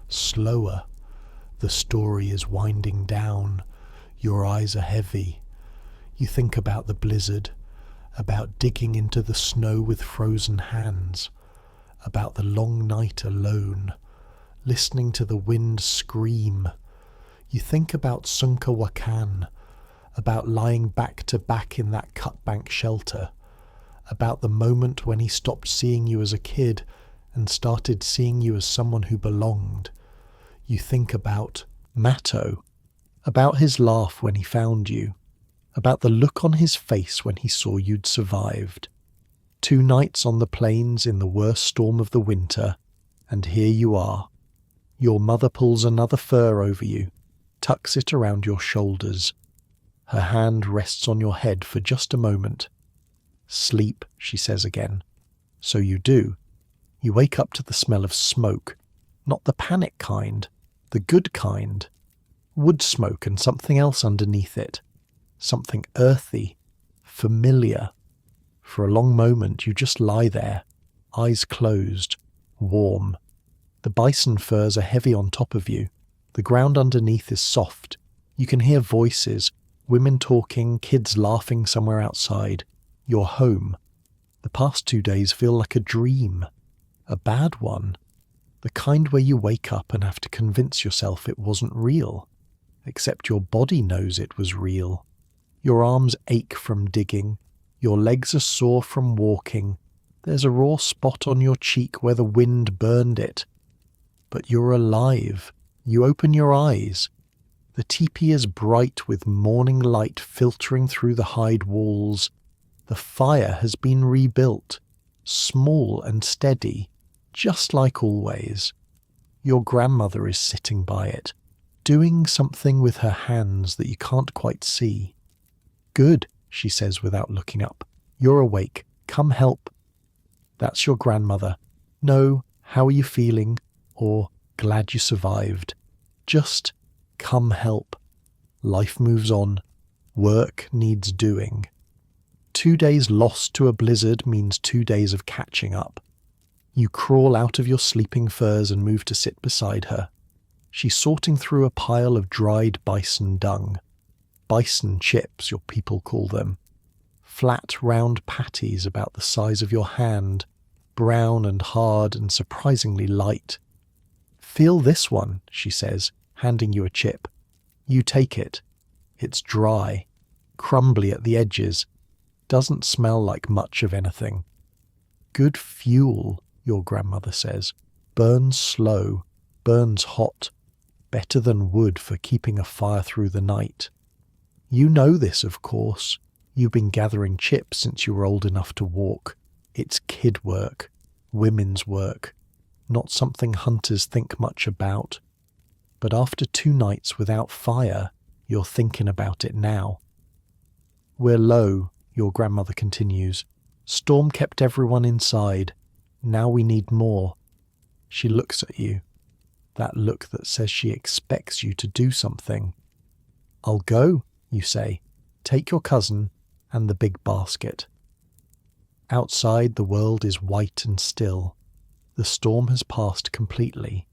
slower. The story is winding down. Your eyes are heavy. You think about the blizzard, about digging into the snow with frozen hands, about the long night alone, listening to the wind scream. You think about Sunka Wakan, about lying back to back in that cut-bank shelter, about the moment when he stopped seeing you as a kid and started seeing you as someone who belonged. You think about Matto, about his laugh when he found you, about the look on his face when he saw you'd survived. 2 nights on the plains in the worst storm of the winter, and here you are. Your mother pulls another fur over you, tucks it around your shoulders. Her hand rests on your head for just a moment. Sleep, she says again. So you do. You wake up to the smell of smoke, not the panic kind, the good kind. Wood smoke and something else underneath it. Something earthy, familiar. For a long moment you just lie there, eyes closed, warm. The bison furs are heavy on top of you. The ground underneath is soft. You can hear voices, women talking, kids laughing somewhere outside. You're home. The past 2 days feel like a dream. A bad one. The kind where you wake up and have to convince yourself it wasn't real. Except your body knows it was real. Your arms ache from digging. Your legs are sore from walking. There's a raw spot on your cheek where the wind burned it. But you're alive. You open your eyes. The teepee is bright with morning light filtering through the hide walls. The fire has been rebuilt, small and steady, just like always. Your grandmother is sitting by it, doing something with her hands that you can't quite see. Good, she says without looking up. You're awake. Come help. That's your grandmother. No, how are you feeling? Or glad you survived. Just come help. Life moves on. Work needs doing. 2 days lost to a blizzard means 2 days of catching up. You crawl out of your sleeping furs and move to sit beside her. She's sorting through a pile of dried bison dung. Bison chips, your people call them. Flat, round patties about the size of your hand, brown and hard and surprisingly light. Feel this one, she says, handing you a chip. You take it. It's dry, crumbly at the edges, doesn't smell like much of anything. Good fuel, your grandmother says. Burns slow, burns hot, better than wood for keeping a fire through the night. You know this, of course. You've been gathering chips since you were old enough to walk. It's kid work, women's work, not something hunters think much about. But after 2 nights without fire, you're thinking about it now. We're low, your grandmother continues. Storm kept everyone inside. Now we need more. She looks at you. That look that says she expects you to do something. I'll go, you say. Take your cousin and the big basket. Outside the world is white and still. The storm has passed completely.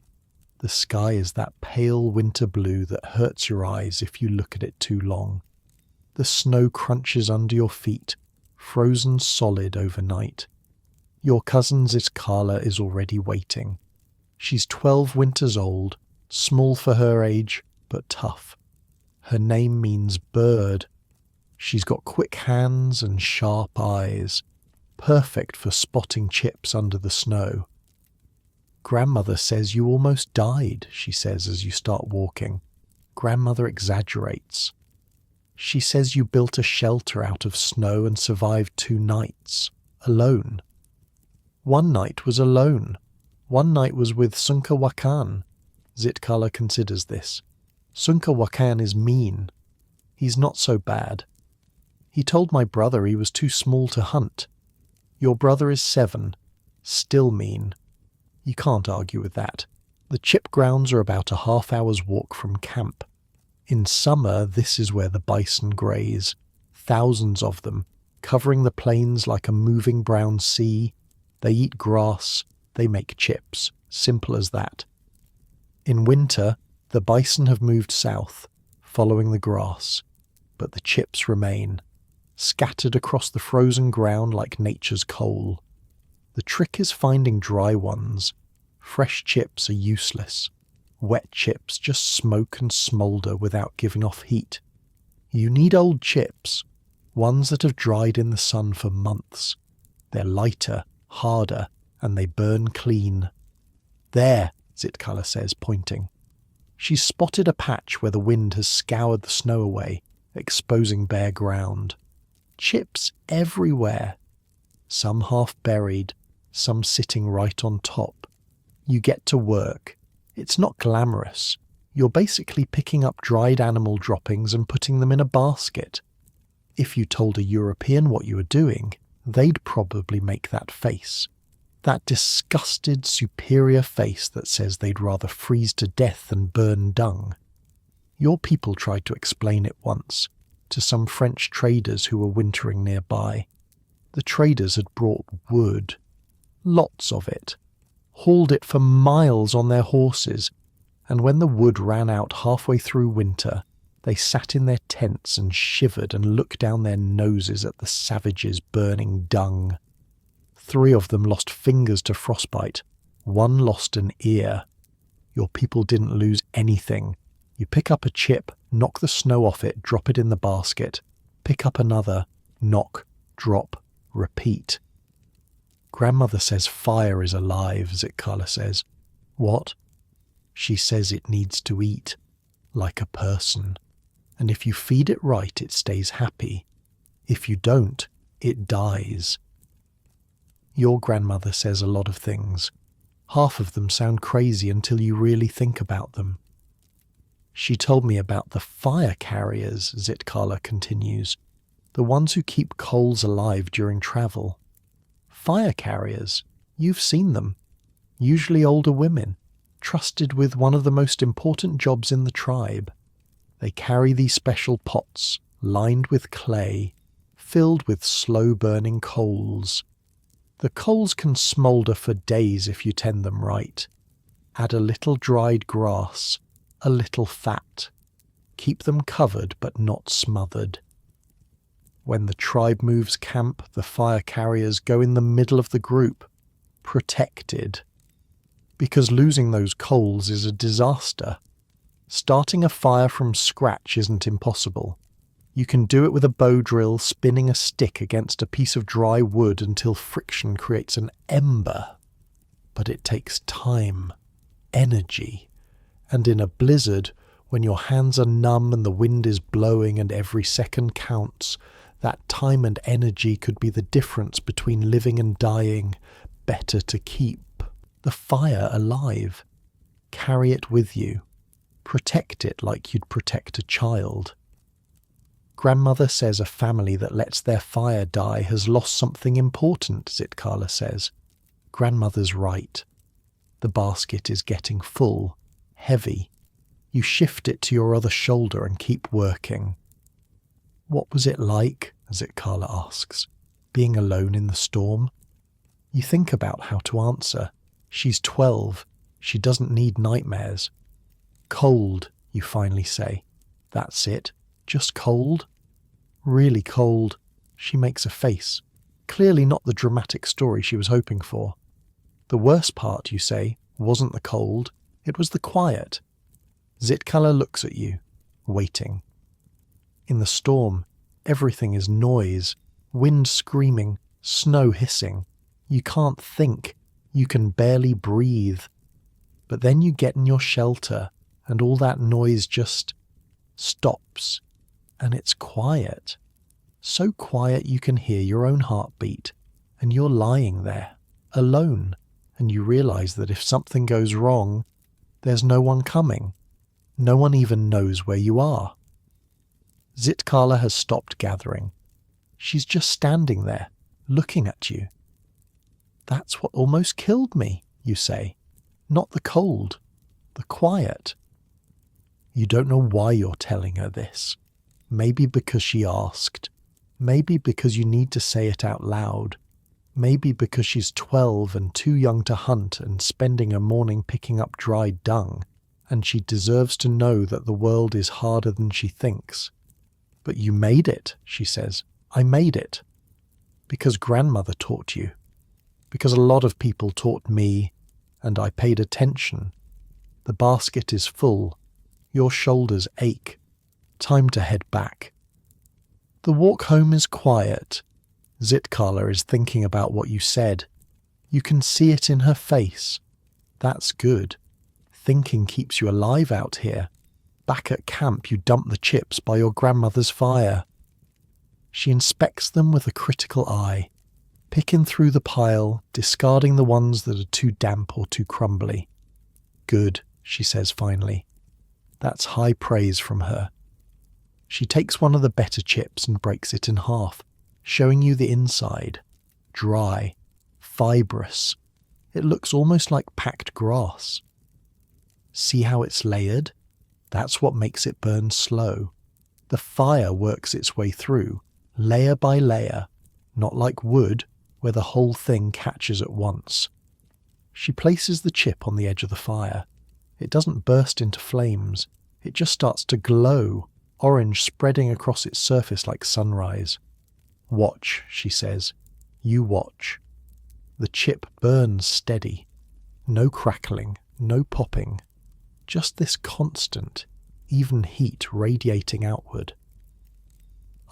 The sky is that pale winter blue that hurts your eyes if you look at it too long. The snow crunches under your feet, frozen solid overnight. Your cousin's Iskala is already waiting. She's 12 winters old, small for her age, but tough. Her name means bird. She's got quick hands and sharp eyes, perfect for spotting chips under the snow. Grandmother says you almost died, she says as you start walking. Grandmother exaggerates. She says you built a shelter out of snow and survived 2 nights, alone. 1 night was alone. 1 night was with Sunka Wakan. Zitkala considers this. Sunka Wakan is mean. He's not so bad. He told my brother he was too small to hunt. Your brother is 7. Still mean. You can't argue with that. The chip grounds are about a half-hour's walk from camp. In summer, this is where the bison graze. Thousands of them, covering the plains like a moving brown sea. They eat grass, they make chips. Simple as that. In winter, the bison have moved south, following the grass. But the chips remain, scattered across the frozen ground like nature's coal. The trick is finding dry ones. Fresh chips are useless. Wet chips just smoke and smoulder without giving off heat. You need old chips, ones that have dried in the sun for months. They're lighter, harder, and they burn clean. There, Zitkala says, pointing. She's spotted a patch where the wind has scoured the snow away, exposing bare ground. Chips everywhere. Some half buried, some sitting right on top. You get to work. It's not glamorous. You're basically picking up dried animal droppings and putting them in a basket. If you told a European what you were doing, they'd probably make that face. That disgusted, superior face that says they'd rather freeze to death than burn dung. Your people tried to explain it once, to some French traders who were wintering nearby. The traders had brought wood, lots of it, hauled it for miles on their horses, and when the wood ran out halfway through winter, they sat in their tents and shivered and looked down their noses at the savages burning dung. 3 of them lost fingers to frostbite. 1 lost an ear. Your people didn't lose anything. You pick up a chip, knock the snow off it, drop it in the basket. Pick up another, knock, drop, repeat. Grandmother says fire is alive, Zitkala says. What? She says it needs to eat, like a person. And if you feed it right, it stays happy. If you don't, it dies. Your grandmother says a lot of things. Half of them sound crazy until you really think about them. She told me about the fire carriers, Zitkala continues, the ones who keep coals alive during travel. Fire carriers, you've seen them. Usually older women, trusted with one of the most important jobs in the tribe. They carry these special pots, lined with clay, filled with slow-burning coals. The coals can smoulder for days if you tend them right. Add a little dried grass, a little fat. Keep them covered but not smothered. When the tribe moves camp, the fire carriers go in the middle of the group, protected. Because losing those coals is a disaster. Starting a fire from scratch isn't impossible. You can do it with a bow drill, spinning a stick against a piece of dry wood until friction creates an ember. But it takes time, energy, and in a blizzard, when your hands are numb and the wind is blowing and every second counts, that time and energy could be the difference between living and dying. Better to keep the fire alive. Carry it with you. Protect it like you'd protect a child. Grandmother says a family that lets their fire die has lost something important, Zitkala says. Grandmother's right. The basket is getting full, heavy. You shift it to your other shoulder and keep working. What was it like, Zitkala asks, being alone in the storm? You think about how to answer. She's 12. She doesn't need nightmares. Cold, you finally say. That's it. Just cold? Really cold. She makes a face. Clearly not the dramatic story she was hoping for. The worst part, you say, wasn't the cold. It was the quiet. Zitkala looks at you, waiting. In the storm, everything is noise, wind screaming, snow hissing. You can't think. You can barely breathe. But then you get in your shelter, and all that noise just stops, and it's quiet. So quiet you can hear your own heartbeat, and you're lying there, alone, and you realize that if something goes wrong, there's no one coming. No one even knows where you are. Zitkala has stopped gathering. She's just standing there, looking at you. That's what almost killed me, you say. Not the cold, the quiet. You don't know why you're telling her this. Maybe because she asked. Maybe because you need to say it out loud. Maybe because she's 12 and too young to hunt and spending a morning picking up dried dung, and she deserves to know that the world is harder than she thinks. But you made it, she says. I made it. Because grandmother taught you. Because a lot of people taught me, and I paid attention. The basket is full. Your shoulders ache. Time to head back. The walk home is quiet. Zitkala is thinking about what you said. You can see it in her face. That's good. Thinking keeps you alive out here. Back at camp you dump the chips by your grandmother's fire. She inspects them with a critical eye, picking through the pile, discarding the ones that are too damp or too crumbly. Good, she says finally. That's high praise from her. She takes one of the better chips and breaks it in half, showing you the inside. Dry, fibrous. It looks almost like packed grass. See how it's layered? That's what makes it burn slow. The fire works its way through, layer by layer, not like wood, where the whole thing catches at once. She places the chip on the edge of the fire. It doesn't burst into flames. It just starts to glow, orange spreading across its surface like sunrise. Watch, she says. You watch. The chip burns steady. No crackling, no popping. Just this constant, even heat radiating outward.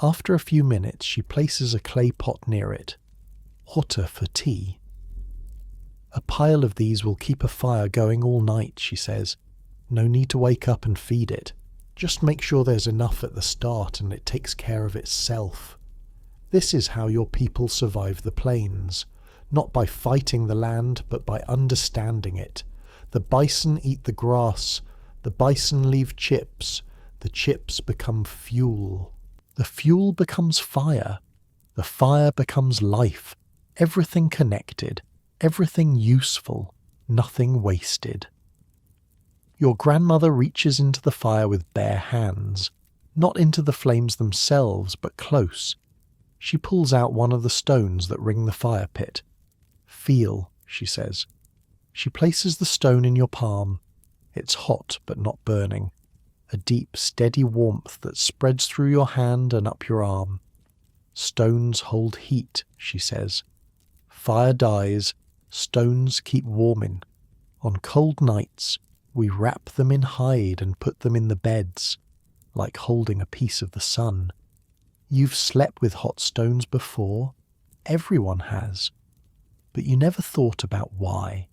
After a few minutes, she places a clay pot near it. Water for tea. A pile of these will keep a fire going all night, she says. No need to wake up and feed it. Just make sure there's enough at the start and it takes care of itself. This is how your people survive the plains, not by fighting the land, but by understanding it. The bison eat the grass, the bison leave chips, the chips become fuel. The fuel becomes fire, the fire becomes life, everything connected, everything useful, nothing wasted. Your grandmother reaches into the fire with bare hands, not into the flames themselves, but close. She pulls out one of the stones that ring the fire pit. Feel, she says. She places the stone in your palm. It's hot but not burning. A deep, steady warmth that spreads through your hand and up your arm. Stones hold heat, she says. Fire dies, stones keep warming. On cold nights, we wrap them in hide and put them in the beds, like holding a piece of the sun. You've slept with hot stones before. Everyone has. But you never thought about why.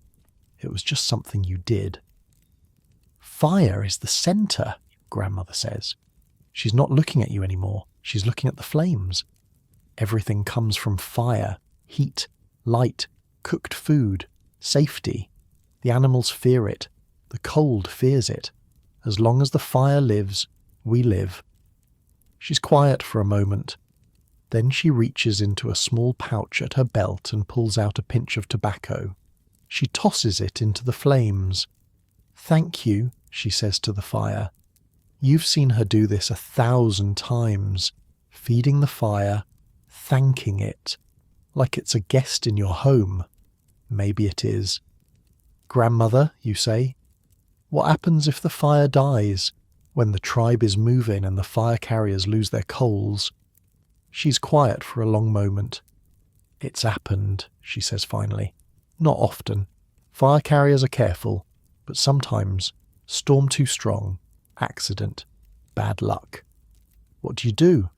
It was just something you did. Fire is the centre, grandmother says. She's not looking at you anymore. She's looking at the flames. Everything comes from fire, heat, light, cooked food, safety. The animals fear it. The cold fears it. As long as the fire lives, we live. She's quiet for a moment. Then she reaches into a small pouch at her belt and pulls out a pinch of tobacco. She tosses it into the flames. Thank you, she says to the fire. You've seen her do this 1,000 times, feeding the fire, thanking it, like it's a guest in your home. Maybe it is. Grandmother, you say, what happens if the fire dies, when the tribe is moving and the fire carriers lose their coals? She's quiet for a long moment. It's happened, she says finally. Not often. Fire carriers are careful, but sometimes, storm too strong, accident, bad luck. What do?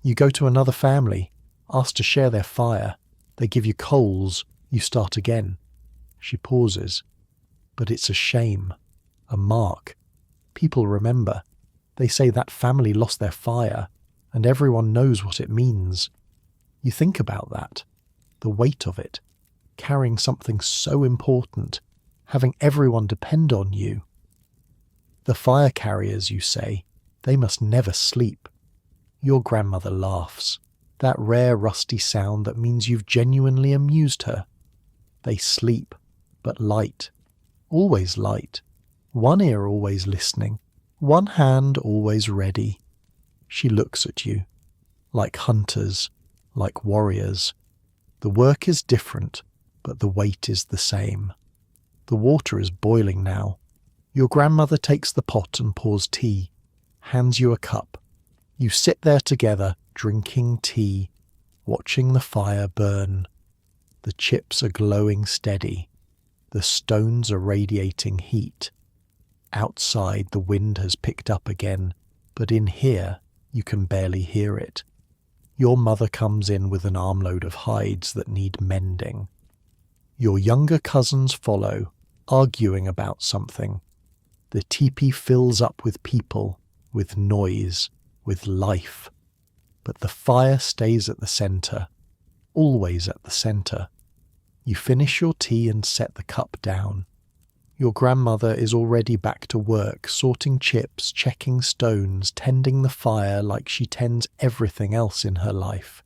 You go to another family, ask to share their fire. They give you coals, you start again. She pauses. But it's a shame, a mark. People remember. They say that family lost their fire, and everyone knows what it means. You think about that, the weight of it, carrying something so important, having everyone depend on you. The fire carriers, you say, they must never sleep. Your grandmother laughs. That rare rusty sound that means you've genuinely amused her. They sleep, but light. Always light. One ear always listening. One hand always ready. She looks at you. Like hunters. Like warriors. The work is different, but the weight is the same. The water is boiling now. Your grandmother takes the pot and pours tea. Hands you a cup. You sit there together, drinking tea, watching the fire burn. The chips are glowing steady. The stones are radiating heat. Outside the wind has picked up again, but in here you can barely hear it. Your mother comes in with an armload of hides that need mending. Your younger cousins follow, arguing about something. The teepee fills up with people, with noise, with life. But the fire stays at the centre, always at the centre. You finish your tea and set the cup down. Your grandmother is already back to work, sorting chips, checking stones, tending the fire like she tends everything else in her life.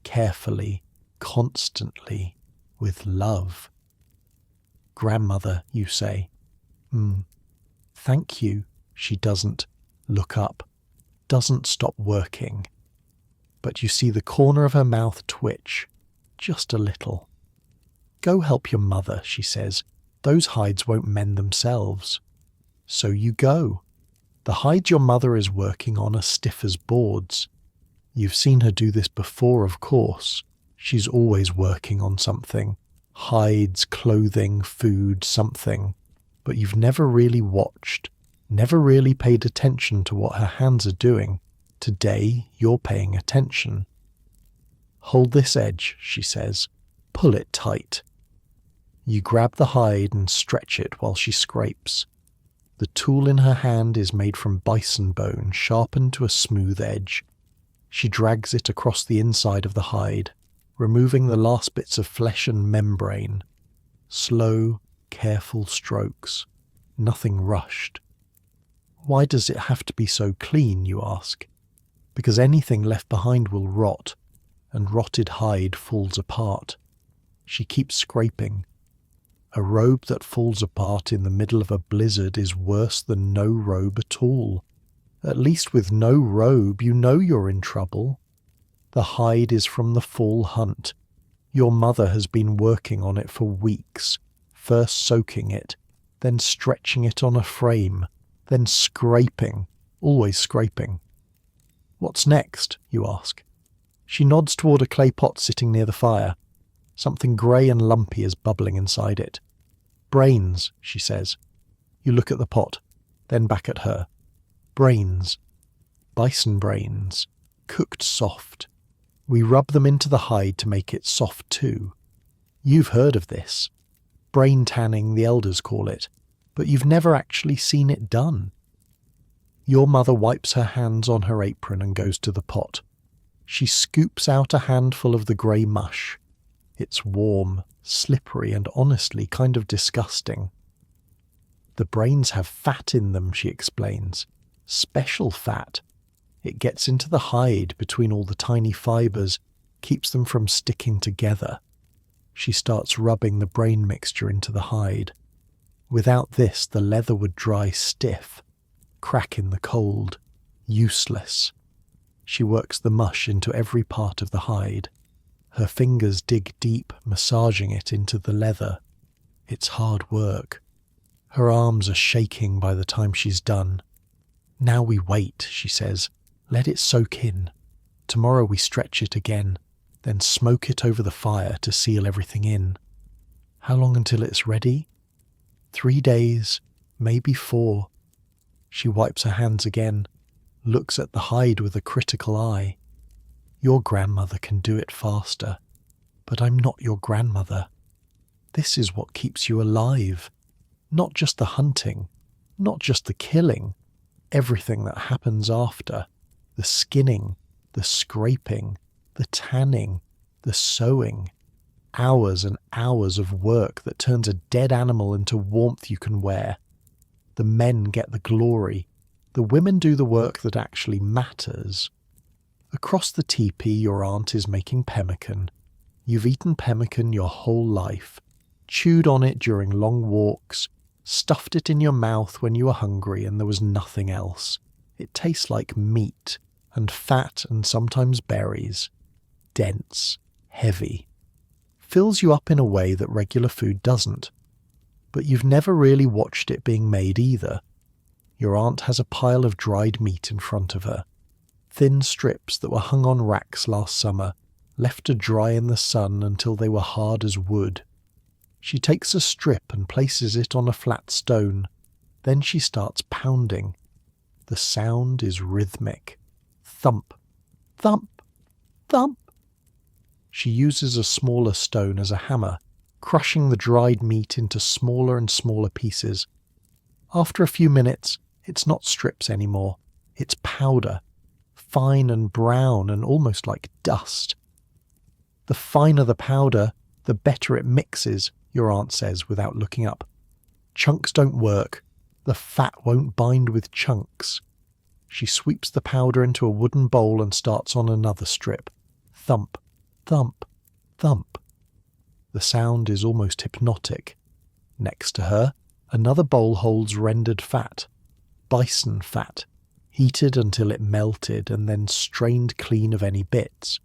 Carefully, constantly, with love. Grandmother, you say. Thank you. She doesn't look up, doesn't stop working. But you see the corner of her mouth twitch, just a little. Go help your mother, she says. Those hides won't mend themselves. So you go. The hides your mother is working on are stiff as boards. You've seen her do this before, of course. She's always working on something. Hides, clothing, food, something. But you've never really watched, never really paid attention to what her hands are doing. Today, you're paying attention. Hold this edge, she says. Pull it tight. You grab the hide and stretch it while she scrapes. The tool in her hand is made from bison bone, sharpened to a smooth edge. She drags it across the inside of the hide, removing the last bits of flesh and membrane. Slow, careful strokes. Nothing rushed. Why does it have to be so clean, you ask? Because anything left behind will rot, and rotted hide falls apart. She keeps scraping. A robe that falls apart in the middle of a blizzard is worse than no robe at all. At least with no robe, you know you're in trouble. The hide is from the fall hunt. Your mother has been working on it for weeks, first soaking it, then stretching it on a frame, then scraping, always scraping. What's next, you ask? She nods toward a clay pot sitting near the fire. Something grey and lumpy is bubbling inside it. Brains, she says. You look at the pot, then back at her. Brains. Bison brains. Cooked soft. We rub them into the hide to make it soft too. You've heard of this. Brain tanning, the elders call it. But you've never actually seen it done. Your mother wipes her hands on her apron and goes to the pot. She scoops out a handful of the grey mush. It's warm, slippery, and honestly kind of disgusting. The brains have fat in them, she explains. Special fat. It gets into the hide between all the tiny fibres, keeps them from sticking together. She starts rubbing the brain mixture into the hide. Without this, the leather would dry stiff, crack in the cold, useless. She works the mush into every part of the hide. Her fingers dig deep, massaging it into the leather. It's hard work. Her arms are shaking by the time she's done. Now we wait, she says. Let it soak in. Tomorrow we stretch it again, then smoke it over the fire to seal everything in. How long until it's ready? 3 days, maybe 4. She wipes her hands again, looks at the hide with a critical eye. Your grandmother can do it faster, but I'm not your grandmother. This is what keeps you alive. Not just the hunting, not just the killing, everything that happens after. The skinning, the scraping, the tanning, the sewing. Hours and hours of work that turns a dead animal into warmth you can wear. The men get the glory. The women do the work that actually matters. Across the teepee, your aunt is making pemmican. You've eaten pemmican your whole life, chewed on it during long walks, stuffed it in your mouth when you were hungry and there was nothing else. It tastes like meat and fat and sometimes berries. Dense, heavy. Fills you up in a way that regular food doesn't. But you've never really watched it being made either. Your aunt has a pile of dried meat in front of her. Thin strips that were hung on racks last summer, left to dry in the sun until they were hard as wood. She takes a strip and places it on a flat stone. Then she starts pounding. The sound is rhythmic. Thump, thump, thump. She uses a smaller stone as a hammer, crushing the dried meat into smaller and smaller pieces. After a few minutes, it's not strips anymore. It's powder, fine and brown and almost like dust. The finer the powder, the better it mixes, your aunt says without looking up. Chunks don't work. The fat won't bind with chunks. She sweeps the powder into a wooden bowl and starts on another strip. Thump, thump, thump. The sound is almost hypnotic. Next to her, another bowl holds rendered fat. Bison fat, heated until it melted and then strained clean of any bits.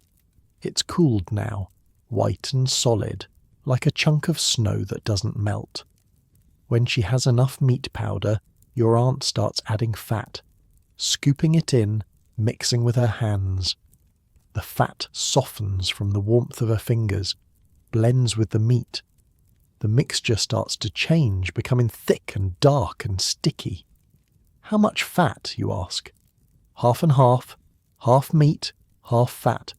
It's cooled now, white and solid, like a chunk of snow that doesn't melt. When she has enough meat powder, your aunt starts adding fat, scooping it in, mixing with her hands. The fat softens from the warmth of her fingers, blends with the meat. The mixture starts to change, becoming thick and dark and sticky. How much fat, you ask? Half and half meat, half fat.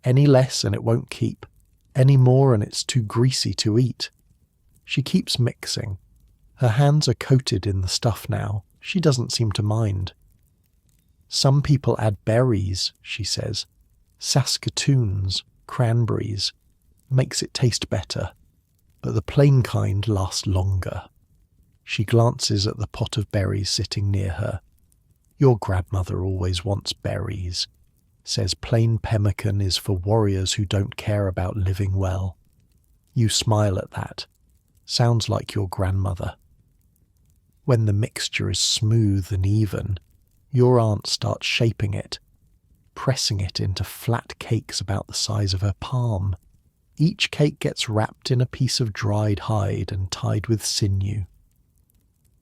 Any less and it won't keep. Any more and it's too greasy to eat. She keeps mixing. Her hands are coated in the stuff now. She doesn't seem to mind. Some people add berries, she says. Saskatoons, cranberries. Makes it taste better. But the plain kind lasts longer. She glances at the pot of berries sitting near her. Your grandmother always wants berries. Says plain pemmican is for warriors who don't care about living well. You smile at that. Sounds like your grandmother. When the mixture is smooth and even, your aunt starts shaping it, pressing it into flat cakes about the size of her palm. Each cake gets wrapped in a piece of dried hide and tied with sinew.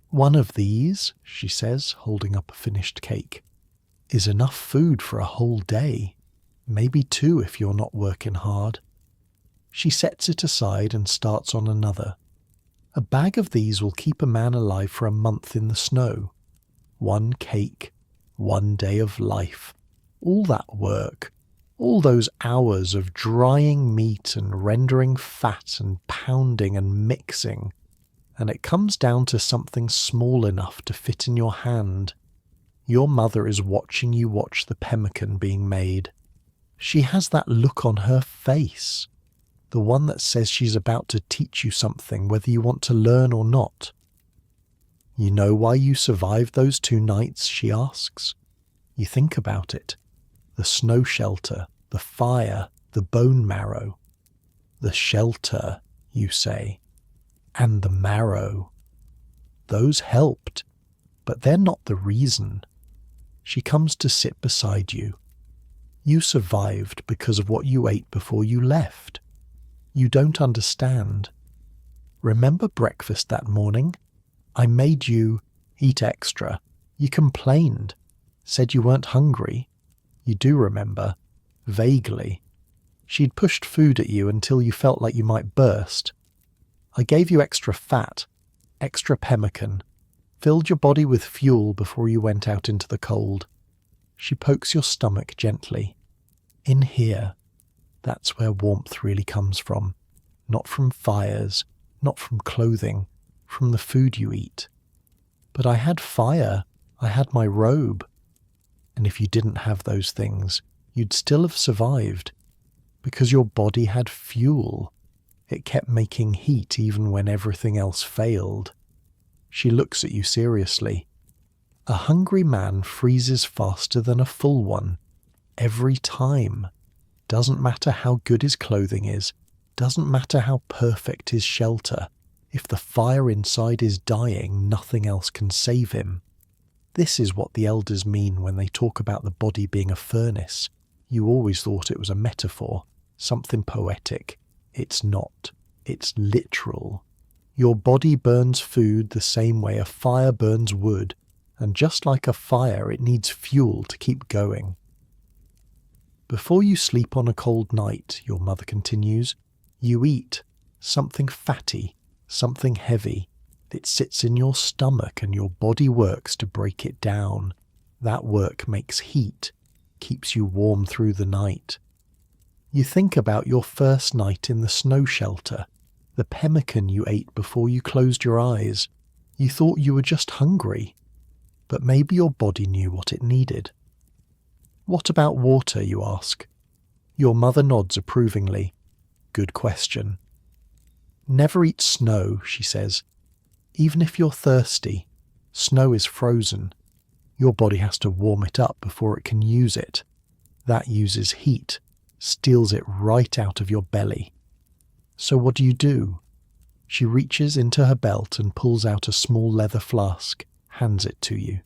One of these, she says, holding up a finished cake, is enough food for a whole day, maybe two if you're not working hard. She sets it aside and starts on another. A bag of these will keep a man alive for a month in the snow. One cake, 1 day of life. All that work, all those hours of drying meat and rendering fat and pounding and mixing, and it comes down to something small enough to fit in your hand. Your mother is watching you watch the pemmican being made. She has that look on her face, the one that says she's about to teach you something whether you want to learn or not. You know why you survived those 2 nights, she asks. You think about it. The snow shelter, the fire, the bone marrow. The shelter, you say, and the marrow. Those helped, but they're not the reason. She comes to sit beside you. You survived because of what you ate before you left. You don't understand. Remember breakfast that morning? I made you eat extra. You complained, said you weren't hungry. You do remember, vaguely. She'd pushed food at you until you felt like you might burst. I gave you extra fat, extra pemmican, filled your body with fuel before you went out into the cold. She pokes your stomach gently. In here, that's where warmth really comes from. Not from fires, not from clothing, from the food you eat. But I had fire, I had my robe. And if you didn't have those things, you'd still have survived. Because your body had fuel. It kept making heat even when everything else failed. She looks at you seriously. A hungry man freezes faster than a full one. every time. Doesn't matter how good his clothing is, doesn't matter how perfect his shelter. If the fire inside is dying, nothing else can save him. This is what the elders mean when they talk about the body being a furnace. You always thought it was a metaphor, something poetic. It's not. It's literal. Your body burns food the same way a fire burns wood, and just like a fire, it needs fuel to keep going. Before you sleep on a cold night, your mother continues, you eat something fatty, something heavy. It sits in your stomach and your body works to break it down. That work makes heat, keeps you warm through the night. You think about your first night in the snow shelter, the pemmican you ate before you closed your eyes. You thought you were just hungry, but maybe your body knew what it needed. What about water, you ask? Your mother nods approvingly. Good question. Never eat snow, she says. Even if you're thirsty, snow is frozen. Your body has to warm it up before it can use it. That uses heat, steals it right out of your belly. So what do? She reaches into her belt and pulls out a small leather flask, hands it to you.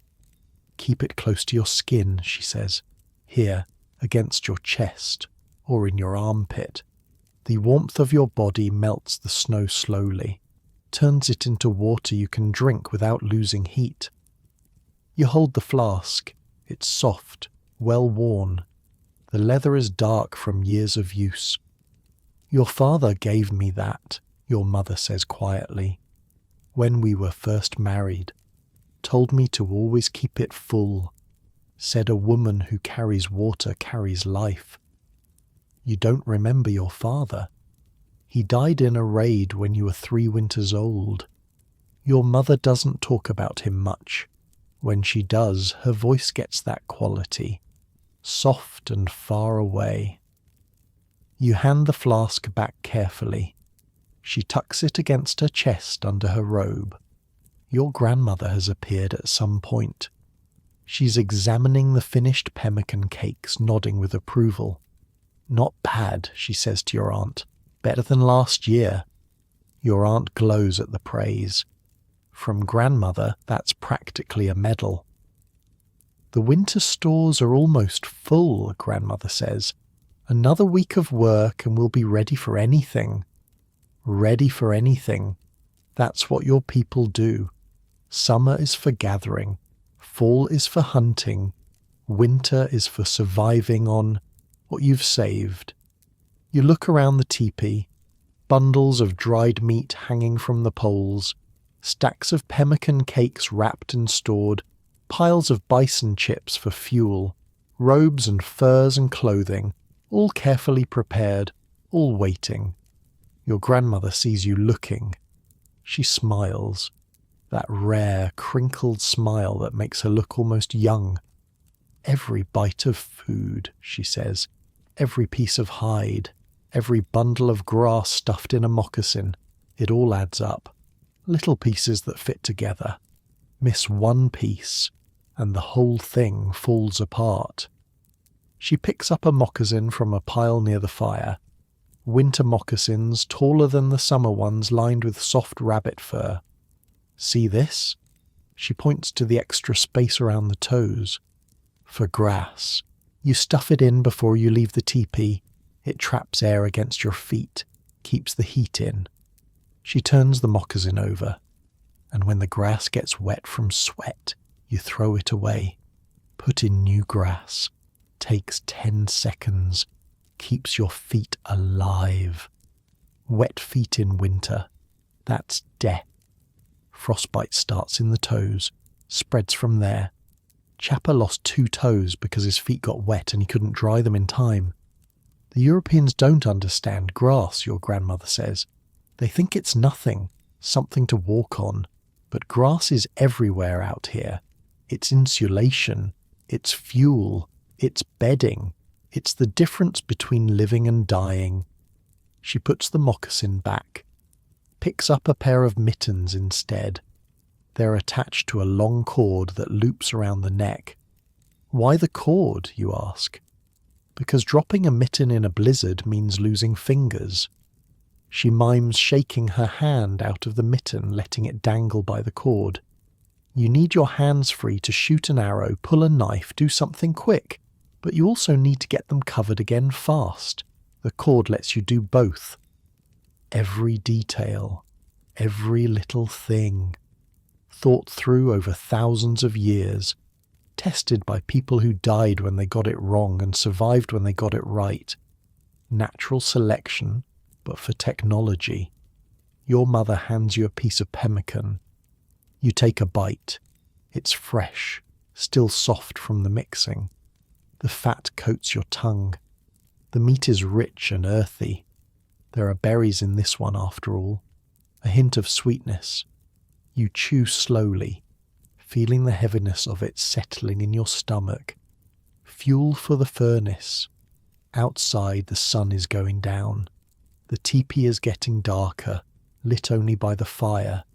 Keep it close to your skin, she says. Here, against your chest, or in your armpit. The warmth of your body melts the snow slowly, turns it into water you can drink without losing heat. You hold the flask. It's soft, well worn. The leather is dark from years of use. Your father gave me that, your mother says quietly, when we were first married. Told me to always keep it full. Said a woman who carries water carries life. You don't remember your father. He died in a raid when you were 3 winters old. Your mother doesn't talk about him much. When she does, her voice gets that quality, soft and far away. You hand the flask back carefully. She tucks it against her chest under her robe. Your grandmother has appeared at some point. She's examining the finished pemmican cakes, nodding with approval. Not bad, she says to your aunt. Better than last year. Your aunt glows at the praise. From grandmother, that's practically a medal. The winter stores are almost full, grandmother says. Another week of work and we'll be ready for anything. Ready for anything. That's what your people do. Summer is for gathering. Fall is for hunting. Winter is for surviving on what you've saved. You look around the teepee. Bundles of dried meat hanging from the poles. Stacks of pemmican cakes wrapped and stored. Piles of bison chips for fuel. Robes and furs and clothing. All carefully prepared. All waiting. Your grandmother sees you looking. She smiles. That rare, crinkled smile that makes her look almost young. Every bite of food, she says. Every piece of hide. Every bundle of grass stuffed in a moccasin. It all adds up. Little pieces that fit together. Miss one piece, and the whole thing falls apart. She picks up a moccasin from a pile near the fire. Winter moccasins, taller than the summer ones, lined with soft rabbit fur. See this? She points to the extra space around the toes. For grass. You stuff it in before you leave the teepee. It traps air against your feet, keeps the heat in. She turns the moccasin over, and when the grass gets wet from sweat, you throw it away. Put in new grass. Takes 10 seconds. Keeps your feet alive. Wet feet in winter. That's death. Frostbite starts in the toes, spreads from there. Chapa lost 2 toes because his feet got wet and he couldn't dry them in time. The Europeans don't understand grass, your grandmother says. They think it's nothing, something to walk on. But grass is everywhere out here. It's insulation. It's fuel. It's bedding. It's the difference between living and dying. She puts the moccasin back. Picks up a pair of mittens instead. They're attached to a long cord that loops around the neck. Why the cord, you ask? because dropping a mitten in a blizzard means losing fingers. She mimes shaking her hand out of the mitten, letting it dangle by the cord. You need your hands free to shoot an arrow, pull a knife, do something quick, but you also need to get them covered again fast. The cord lets you do both. Every detail, every little thing, thought through over thousands of years, tested by people who died when they got it wrong and survived when they got it right. Natural selection, but for technology. Your mother hands you a piece of pemmican. You take a bite. It's fresh, still soft from the mixing. The fat coats your tongue. The meat is rich and earthy. There are berries in this one after all. A hint of sweetness. You chew slowly, feeling the heaviness of it settling in your stomach. Fuel for the furnace. Outside the sun is going down. The teepee is getting darker, lit only by the fire.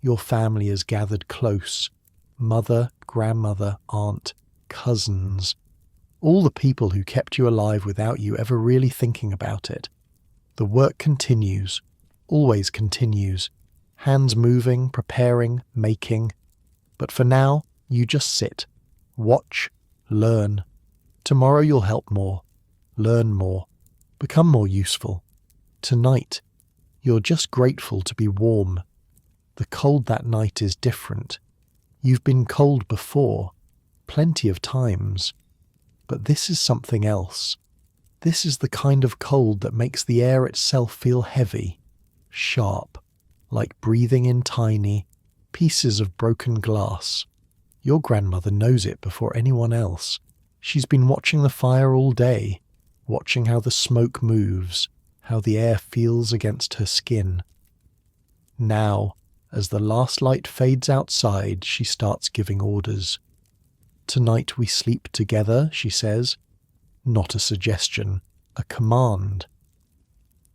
Your family is gathered close. Mother, grandmother, aunt, cousins. All the people who kept you alive without you ever really thinking about it. The work continues, always continues. Hands moving, preparing, making. But for now, you just sit, watch, learn. Tomorrow you'll help more, learn more, become more useful. Tonight, you're just grateful to be warm. The cold that night is different. You've been cold before, plenty of times. But this is something else. This is the kind of cold that makes the air itself feel heavy, sharp, like breathing in tiny pieces of broken glass. Your grandmother knows it before anyone else. She's been watching the fire all day, watching how the smoke moves, how the air feels against her skin. Now, as the last light fades outside, she starts giving orders. Tonight we sleep together, she says. Not a suggestion, a command.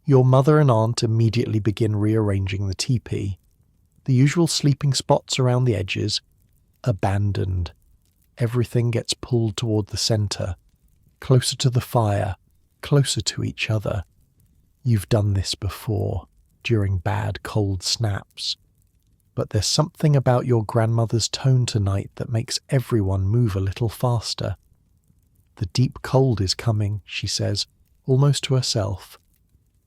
Your mother and aunt immediately begin rearranging the teepee. The usual sleeping spots around the edges, abandoned. Everything gets pulled toward the centre, closer to the fire, closer to each other. You've done this before, during bad cold snaps. But there's something about your grandmother's tone tonight that makes everyone move a little faster. The deep cold is coming, she says, almost to herself.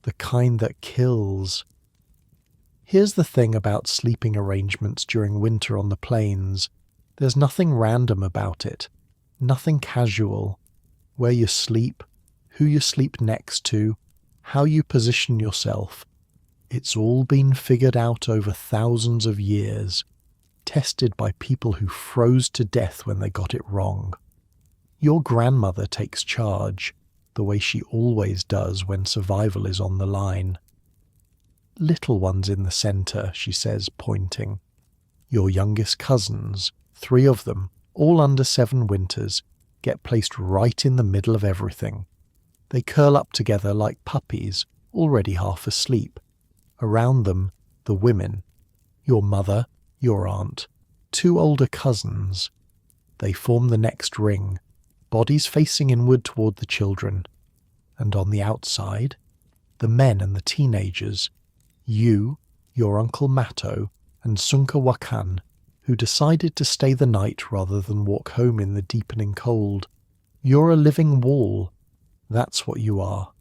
The kind that kills. Here's the thing about sleeping arrangements during winter on the plains. There's nothing random about it, nothing casual. Where you sleep, who you sleep next to, how you position yourself. It's all been figured out over thousands of years, tested by people who froze to death when they got it wrong. Your grandmother takes charge, the way she always does when survival is on the line. Little ones in the centre, she says, pointing. Your youngest cousins, 3 of them, all under 7 winters, get placed right in the middle of everything. They curl up together like puppies, already half asleep. Around them, the women. Your mother, your aunt, 2 older cousins. They form the next ring, bodies facing inward toward the children. And on the outside, the men and the teenagers. You, your Uncle Matto, and Sunka Wakan, who decided to stay the night rather than walk home in the deepening cold. You're a living wall. That's what you are.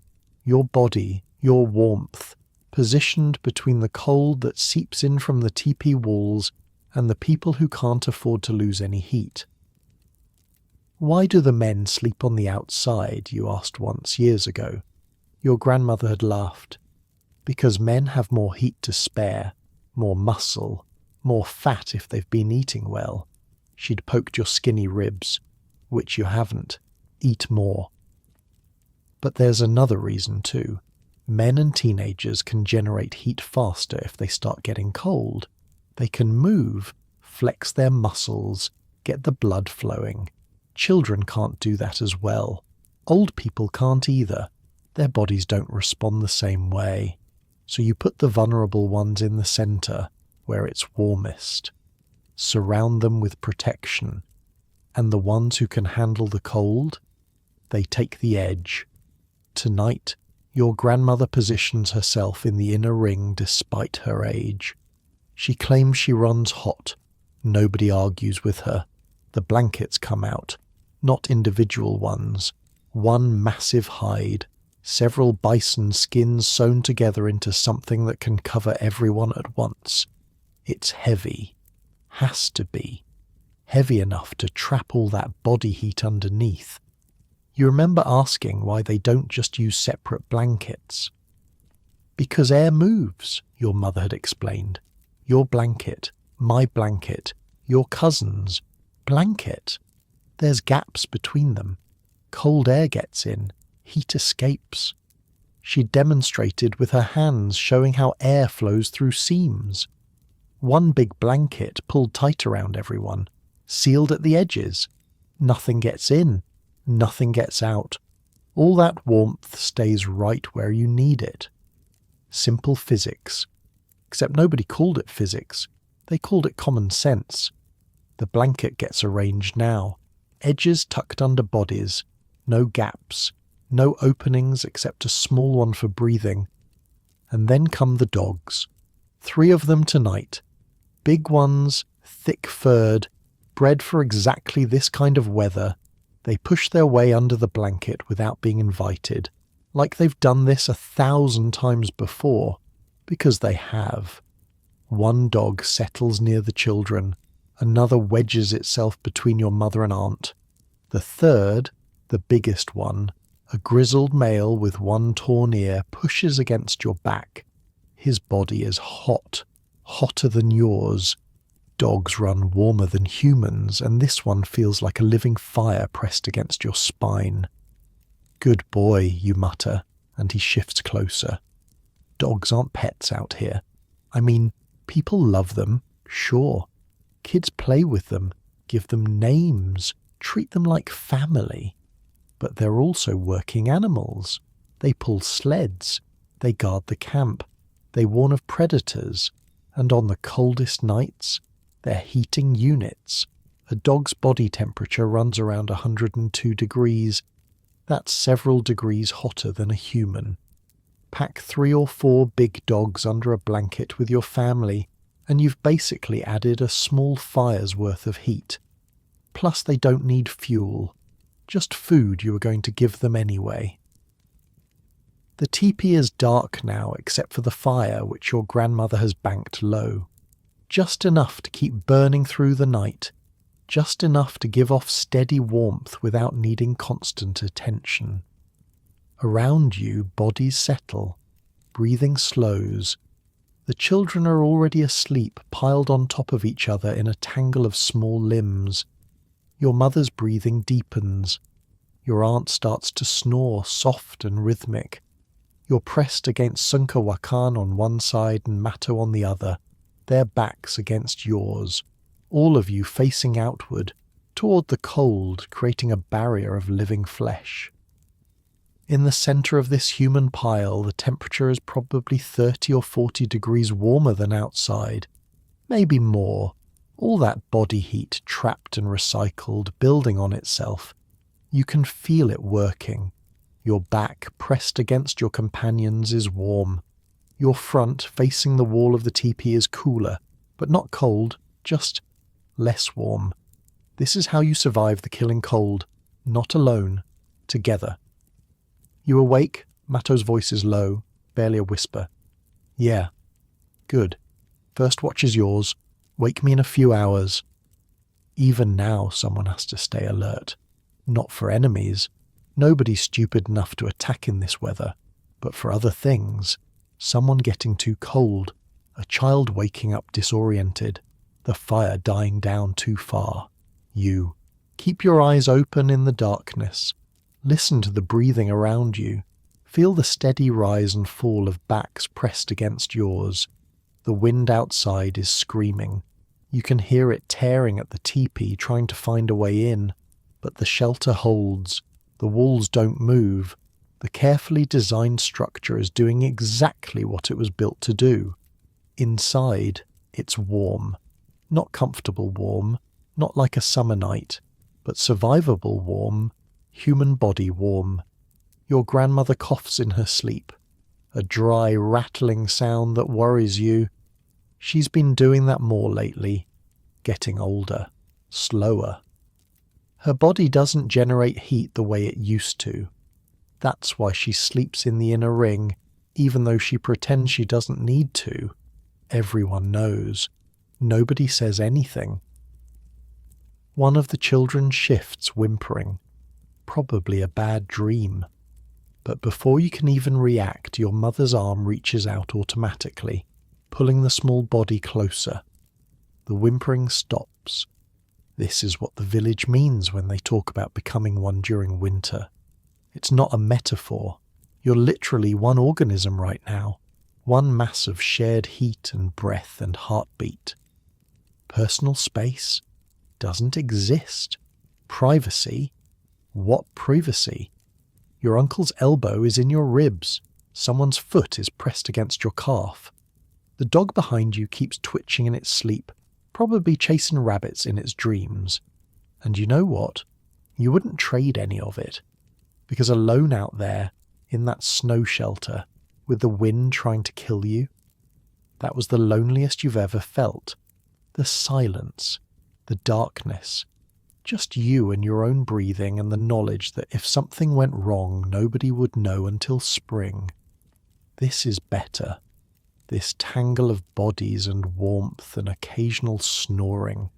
Your body, your warmth, positioned between the cold that seeps in from the teepee walls and the people who can't afford to lose any heat. Why do the men sleep on the outside, you asked once years ago. Your grandmother had laughed. Because men have more heat to spare, more muscle, more fat if they've been eating well. She'd poked your skinny ribs, which you haven't. Eat more. But there's another reason too. Men and teenagers can generate heat faster if they start getting cold. They can move, flex their muscles, get the blood flowing. Children can't do that as well. Old people can't either. Their bodies don't respond the same way. So you put the vulnerable ones in the centre, where it's warmest. Surround them with protection. And the ones who can handle the cold? They take the edge. Tonight, your grandmother positions herself in the inner ring despite her age. She claims she runs hot. Nobody argues with her. The blankets come out, not individual ones. One massive hide, several bison skins sewn together into something that can cover everyone at once. It's heavy. Has to be. Heavy enough to trap all that body heat underneath. You remember asking why they don't just use separate blankets. Because air moves, your mother had explained. Your blanket, my blanket, your cousin's blanket. There's gaps between them. Cold air gets in, heat escapes. She demonstrated with her hands, showing how air flows through seams. One big blanket pulled tight around everyone, sealed at the edges. Nothing gets in, nothing gets out. All that warmth stays right where you need it. Simple physics. Except nobody called it physics. They called it common sense. The blanket gets arranged now. Edges tucked under bodies. No gaps. No openings except a small one for breathing. And then come the dogs. 3 of them tonight. Big ones, thick-furred, bred for exactly this kind of weather. They push their way under the blanket without being invited, like they've done this 1,000 times before, because they have. One dog settles near the children, another wedges itself between your mother and aunt. The third, the biggest one, a grizzled male with one torn ear, pushes against your back. His body is hot, hotter than yours. Dogs run warmer than humans, and this one feels like a living fire pressed against your spine. Good boy, you mutter, and he shifts closer. Dogs aren't pets out here. I mean, people love them, sure. Kids play with them, give them names, treat them like family. But they're also working animals. They pull sleds. They guard the camp. They warn of predators. And on the coldest nights, they're heating units. A dog's body temperature runs around 102 degrees. That's several degrees hotter than a human. Pack 3 or 4 big dogs under a blanket with your family, and you've basically added a small fire's worth of heat. Plus they don't need fuel. Just food you are going to give them anyway. The teepee is dark now except for the fire which your grandmother has banked low. Just enough to keep burning through the night. Just enough to give off steady warmth without needing constant attention. Around you, bodies settle. Breathing slows. The children are already asleep, piled on top of each other in a tangle of small limbs. Your mother's breathing deepens. Your aunt starts to snore, soft and rhythmic. You're pressed against Sunkawakan on one side and Mato on the other, their backs against yours, all of you facing outward, toward the cold, creating a barrier of living flesh. In the centre of this human pile, the temperature is probably 30 or 40 degrees warmer than outside, maybe more. All that body heat trapped and recycled, building on itself. You can feel it working. Your back, pressed against your companion's, is warm. Your front, facing the wall of the teepee, is cooler, but not cold, just less warm. This is how you survive the killing cold, not alone, together. You awake? Mato's voice is low, barely a whisper. Yeah. Good. First watch is yours. Wake me in a few hours. Even now someone has to stay alert. Not for enemies. Nobody's stupid enough to attack in this weather. But for other things. Someone getting too cold. A child waking up disoriented. The fire dying down too far. You. Keep your eyes open in the darkness. Listen to the breathing around you. Feel the steady rise and fall of backs pressed against yours. The wind outside is screaming. You can hear it tearing at the teepee, trying to find a way in. But the shelter holds. The walls don't move. The carefully designed structure is doing exactly what it was built to do. Inside, it's warm. Not comfortable warm, not like a summer night, but survivable warm, human body warm. Your grandmother coughs in her sleep, a dry, rattling sound that worries you. She's been doing that more lately, getting older, slower. Her body doesn't generate heat the way it used to. That's why she sleeps in the inner ring, even though she pretends she doesn't need to. Everyone knows. Nobody says anything. One of the children shifts, whimpering. Probably a bad dream. But before you can even react, your mother's arm reaches out automatically, pulling the small body closer. The whimpering stops. This is what the village means when they talk about becoming one during winter. It's not a metaphor. You're literally one organism right now, one mass of shared heat and breath and heartbeat. Personal space doesn't exist. Privacy? What privacy? Your uncle's elbow is in your ribs. Someone's foot is pressed against your calf. The dog behind you keeps twitching in its sleep, probably chasing rabbits in its dreams. And you know what? You wouldn't trade any of it. Because alone out there, in that snow shelter, with the wind trying to kill you, that was the loneliest you've ever felt. The silence, the darkness, just you and your own breathing and the knowledge that if something went wrong, nobody would know until spring. This is better. This tangle of bodies and warmth and occasional snoring.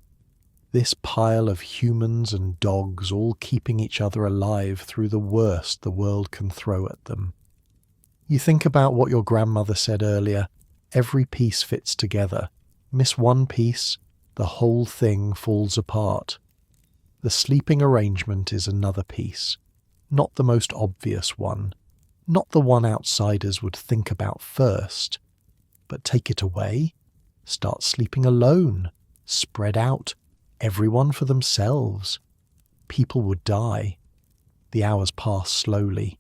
This pile of humans and dogs all keeping each other alive through the worst the world can throw at them. You think about what your grandmother said earlier. Every piece fits together. Miss one piece, the whole thing falls apart. The sleeping arrangement is another piece. Not the most obvious one. Not the one outsiders would think about first. But take it away. Start sleeping alone. Spread out. Everyone for themselves. People would die. The hours pass slowly.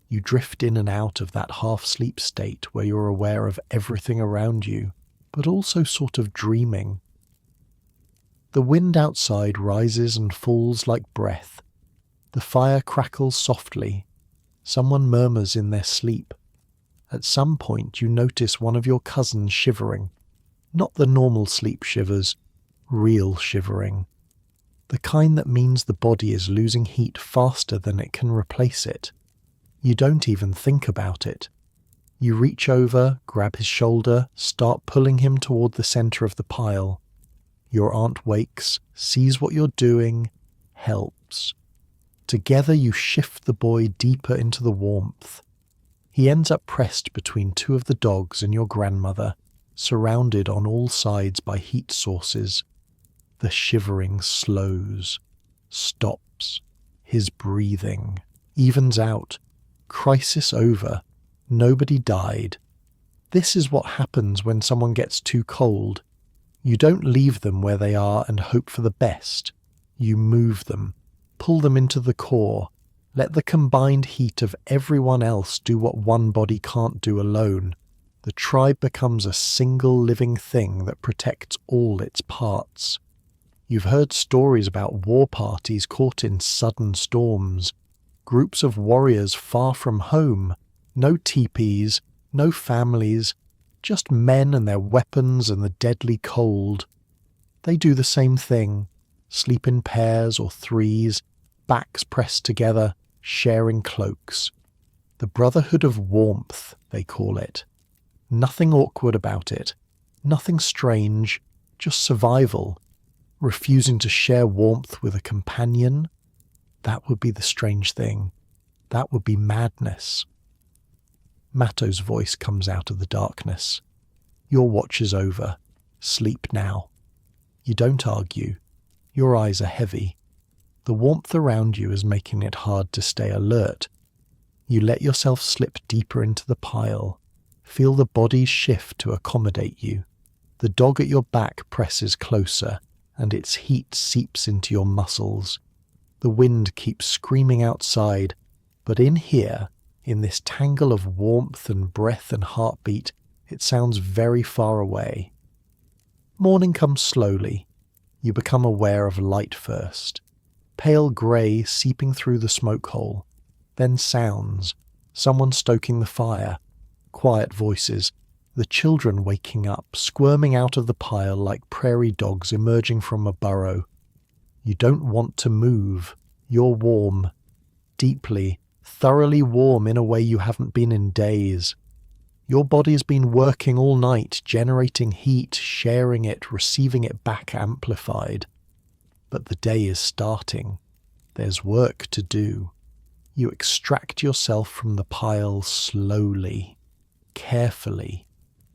You drift in and out of that half-sleep state where you're aware of everything around you, but also sort of dreaming. The wind outside rises and falls like breath. The fire crackles softly. Someone murmurs in their sleep. At some point you notice one of your cousins shivering. Not the normal sleep shivers, real shivering. The kind that means the body is losing heat faster than it can replace it. You don't even think about it. You reach over, grab his shoulder, start pulling him toward the center of the pile. Your aunt wakes, sees what you're doing, helps. Together you shift the boy deeper into the warmth. He ends up pressed between two of the dogs and your grandmother, surrounded on all sides by heat sources. The shivering slows, stops. His breathing evens out. Crisis over. Nobody died. This is what happens when someone gets too cold. You don't leave them where they are and hope for the best. You move them, pull them into the core, let the combined heat of everyone else do what one body can't do alone. The tribe becomes a single living thing that protects all its parts. You've heard stories about war parties caught in sudden storms, groups of warriors far from home, no teepees, no families, just men and their weapons and the deadly cold. They do the same thing, sleep in pairs or threes, backs pressed together, sharing cloaks. The brotherhood of warmth, they call it. Nothing awkward about it, nothing strange, just survival. Refusing to share warmth with a companion, that would be the strange thing. That would be madness. Matto's voice comes out of the darkness. Your watch is over. Sleep now. You don't argue. Your eyes are heavy. The warmth around you is making it hard to stay alert. You let yourself slip deeper into the pile. Feel the bodies shift to accommodate you. The dog at your back presses closer, and its heat seeps into your muscles. The wind keeps screaming outside, but in here, in this tangle of warmth and breath and heartbeat, it sounds very far away. Morning comes slowly. You become aware of light first. pale grey seeping through the smoke hole. Then sounds, someone stoking the fire, quiet voices, the children waking up, squirming out of the pile like prairie dogs emerging from a burrow. You don't want to move. You're warm. Deeply, thoroughly warm in a way you haven't been in days. Your body's been working all night, generating heat, sharing it, receiving it back amplified. But the day is starting. There's work to do. You extract yourself from the pile slowly, carefully,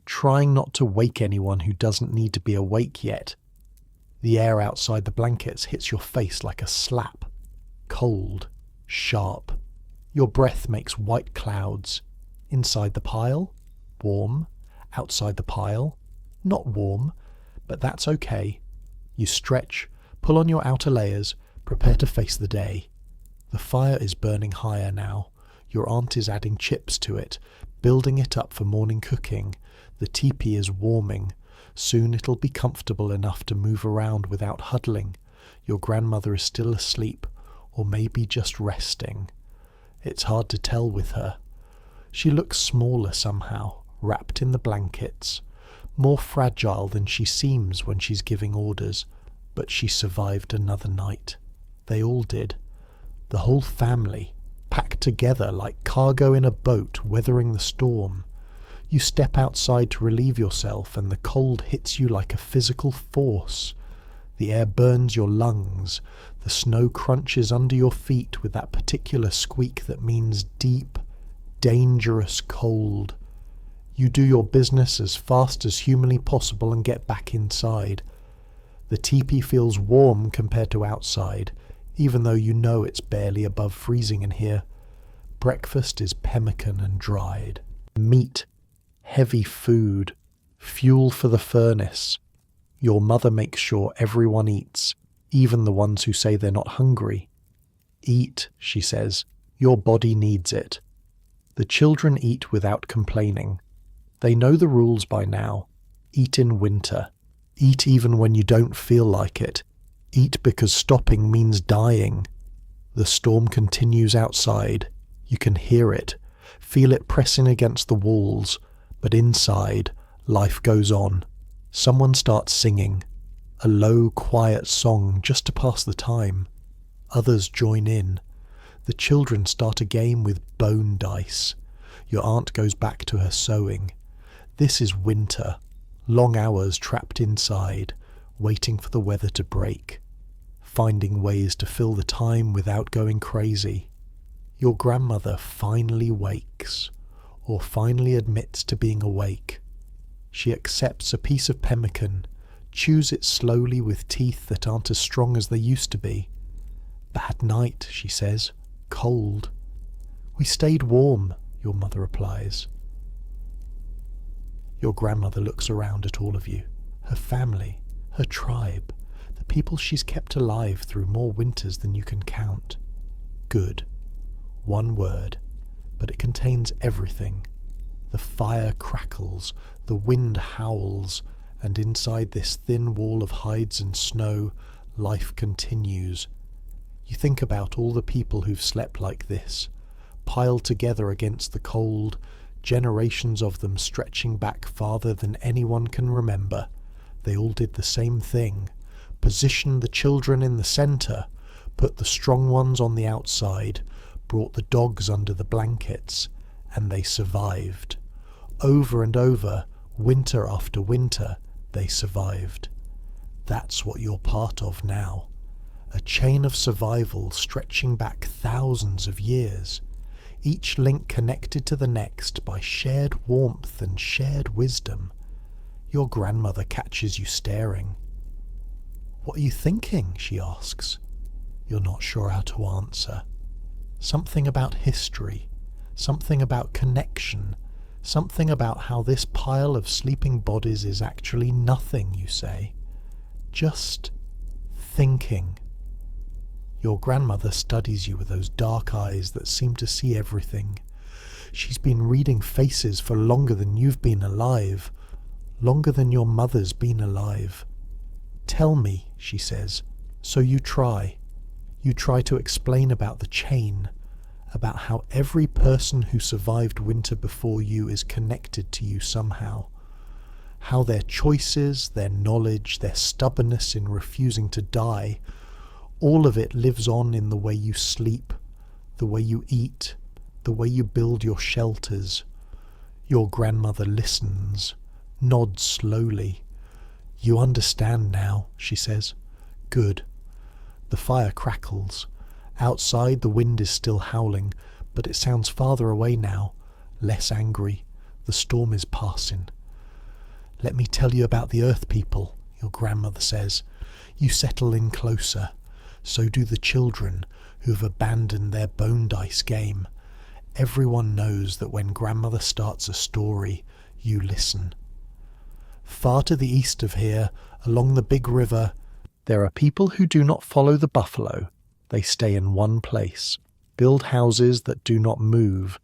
trying not to wake anyone who doesn't need to be awake yet. The air outside the blankets hits your face like a slap. Cold, sharp. Your breath makes white clouds. Inside the pile, warm. Outside the pile, not warm, but that's okay. You stretch, pull on your outer layers, prepare to face the day. The fire is burning higher now. Your aunt is adding chips to it, building it up for morning cooking. The teepee is warming. Soon it'll be comfortable enough to move around without huddling. Your grandmother is still asleep, or maybe just resting. It's hard to tell with her. She looks smaller somehow, wrapped in the blankets, more fragile than she seems when she's giving orders, but she survived another night. They all did. The whole family, packed together like cargo in a boat weathering the storm. You step outside to relieve yourself and the cold hits you like a physical force. The air burns your lungs. The snow crunches under your feet with that particular squeak that means deep, dangerous cold. You do your business as fast as humanly possible and get back inside. The teepee feels warm compared to outside, even though you know it's barely above freezing in here. Breakfast is pemmican and dried. Meat, heavy food, fuel for the furnace. Your mother makes sure everyone eats, even the ones who say they're not hungry. Eat, she says. Your body needs it. The children eat without complaining. They know the rules by now. Eat in winter. Eat even when you don't feel like it. Eat because stopping means dying. The storm continues outside. You can hear it, feel it pressing against the walls, but inside, life goes on. Someone starts singing, a low, quiet song just to pass the time. Others join in. The children start a game with bone dice. Your aunt goes back to her sewing. This is winter, long hours trapped inside, waiting for the weather to break, finding ways to fill the time without going crazy. Your grandmother finally wakes, or finally admits to being awake. She accepts a piece of pemmican, chews it slowly with teeth that aren't as strong as they used to be. Bad night, she says. Cold. We stayed warm, your mother replies. Your grandmother looks around at all of you, her family, her tribe, the people she's kept alive through more winters than you can count. Good. One word, but it contains everything. The fire crackles, the wind howls, and inside this thin wall of hides and snow, life continues. You think about all the people who've slept like this, piled together against the cold, generations of them stretching back farther than anyone can remember. They all did the same thing, positioned the children in the centre, put the strong ones on the outside, brought the dogs under the blankets, and they survived. Over and over, winter after winter, they survived. That's what you're part of now. A chain of survival stretching back thousands of years, each link connected to the next by shared warmth and shared wisdom. Your grandmother catches you staring. "What are you thinking?" she asks. You're not sure how to answer. Something about history, something about connection, something about how this pile of sleeping bodies is actually nothing, you say. Just thinking. Your grandmother studies you with those dark eyes that seem to see everything. She's been reading faces for longer than you've been alive, longer than your mother's been alive. "Tell me," she says, "so you try. You try to explain about the chain, about how every person who survived winter before you is connected to you somehow, how their choices, their knowledge, their stubbornness in refusing to die, all of it lives on in the way you sleep, the way you eat, the way you build your shelters. Your grandmother listens, nods slowly. You understand now, she says. Good. The fire crackles. Outside the wind is still howling, but it sounds farther away now, less angry. The storm is passing. Let me tell you about the earth people, your grandmother says. You settle in closer. So do the children who've abandoned their bone dice game. Everyone knows that when grandmother starts a story, you listen. Far to the east of here, along the big river, there are people who do not follow the buffalo. They stay in one place, build houses that do not move.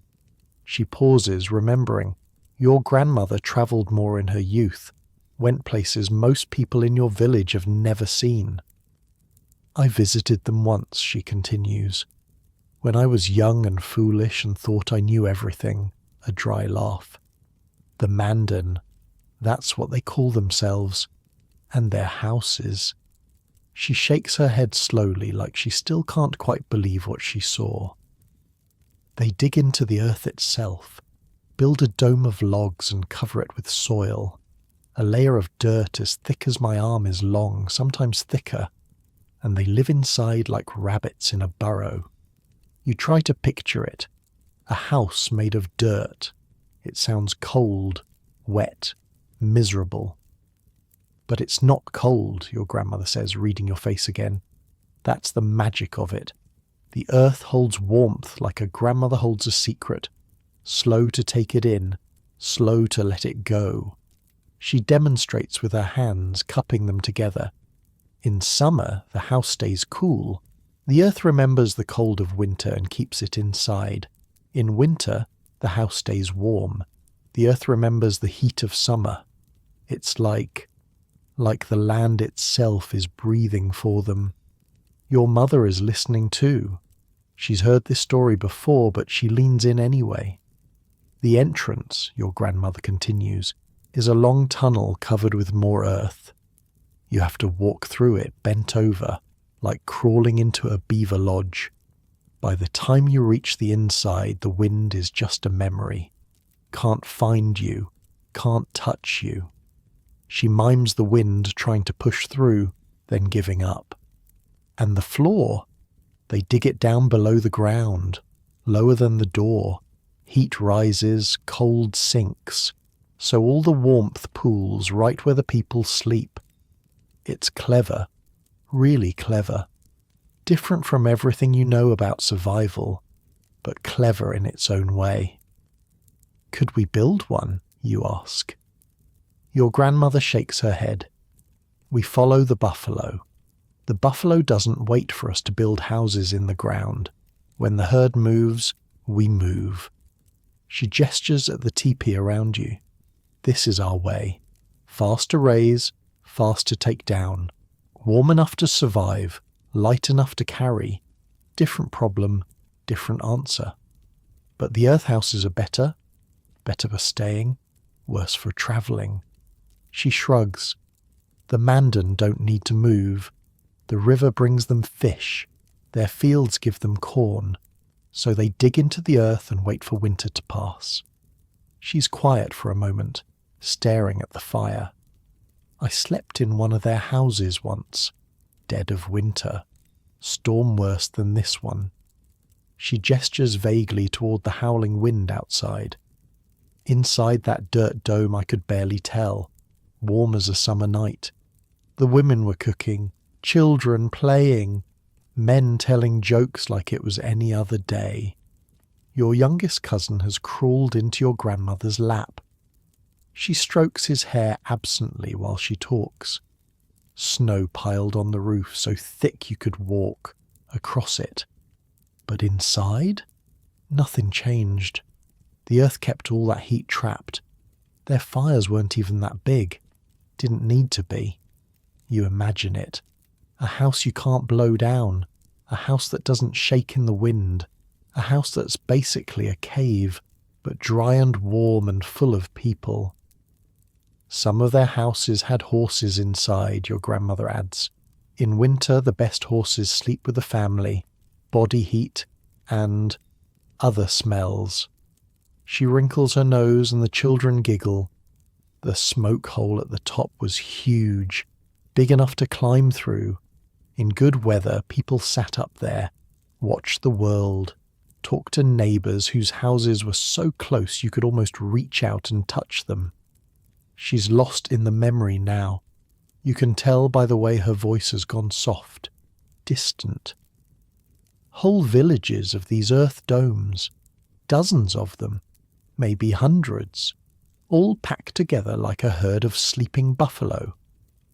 She pauses, remembering. Your grandmother travelled more in her youth, went places most people in your village have never seen. I visited them once, she continues. When I was young and foolish and thought I knew everything, a dry laugh. The Mandan, that's what they call themselves, and their houses. She shakes her head slowly, like she still can't quite believe what she saw. They dig into the earth itself, build a dome of logs and cover it with soil, a layer of dirt as thick as my arm is long, sometimes thicker, and they live inside like rabbits in a burrow. You try to picture it, a house made of dirt. It sounds cold, wet, miserable. But it's not cold, your grandmother says, reading your face again. That's the magic of it. The earth holds warmth like a grandmother holds a secret, slow to take it in, slow to let it go. She demonstrates with her hands, cupping them together. In summer, the house stays cool. The earth remembers the cold of winter and keeps it inside. In winter, the house stays warm. The earth remembers the heat of summer. It's like the land itself is breathing for them. Your mother is listening too. She's heard this story before, but she leans in anyway. The entrance, your grandmother continues, is a long tunnel covered with more earth. You have to walk through it bent over, like crawling into a beaver lodge. By the time you reach the inside, the wind is just a memory. Can't find you, can't touch you. She mimes the wind trying to push through, then giving up. And the floor, they dig it down below the ground, lower than the door. Heat rises, cold sinks, so all the warmth pools right where the people sleep. It's clever, really clever. Different from everything you know about survival, but clever in its own way. Could we build one, you ask? Your grandmother shakes her head. We follow the buffalo. The buffalo doesn't wait for us to build houses in the ground. When the herd moves, we move. She gestures at the teepee around you. This is our way. Fast to raise, fast to take down. Warm enough to survive, light enough to carry. Different problem, different answer. But the earth houses are better for staying, worse for travelling. She shrugs. The Mandan don't need to move. The river brings them fish. Their fields give them corn. So they dig into the earth and wait for winter to pass. She's quiet for a moment, staring at the fire. I slept in one of their houses once, dead of winter, storm worse than this one. She gestures vaguely toward the howling wind outside. Inside that dirt dome I could barely tell, warm as a summer night. The women were cooking, children playing, men telling jokes like it was any other day. Your youngest cousin has crawled into your grandmother's lap. She strokes his hair absently while she talks. Snow piled on the roof so thick you could walk across it. But inside, nothing changed. The earth kept all that heat trapped. Their fires weren't even that big. Didn't need to be. You imagine it. A house you can't blow down. a house that doesn't shake in the wind, a house that's basically a cave, but dry and warm and full of people. Some of their houses had horses inside, your grandmother adds. In winter, the best horses sleep with the family, body heat, and other smells. She wrinkles her nose and the children giggle. The smoke hole at the top was huge, big enough to climb through. In good weather, people sat up there, watched the world, talked to neighbours whose houses were so close you could almost reach out and touch them. She's lost in the memory now. You can tell by the way her voice has gone soft, distant. Whole villages of these earth domes, dozens of them, maybe hundreds, all packed together like a herd of sleeping buffalo.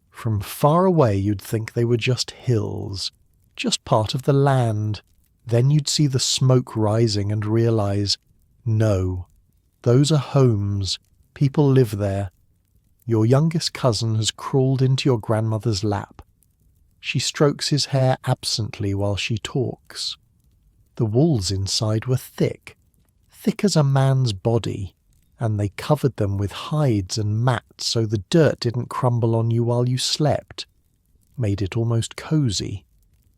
From far away you'd think they were just hills, just part of the land. Then you'd see the smoke rising and realize, no, those are homes, people live there. Your youngest cousin has crawled into your grandmother's lap. She strokes his hair absently while she talks. The walls inside were thick as a man's body, and they covered them with hides and mats so the dirt didn't crumble on you while you slept. Made it almost cozy,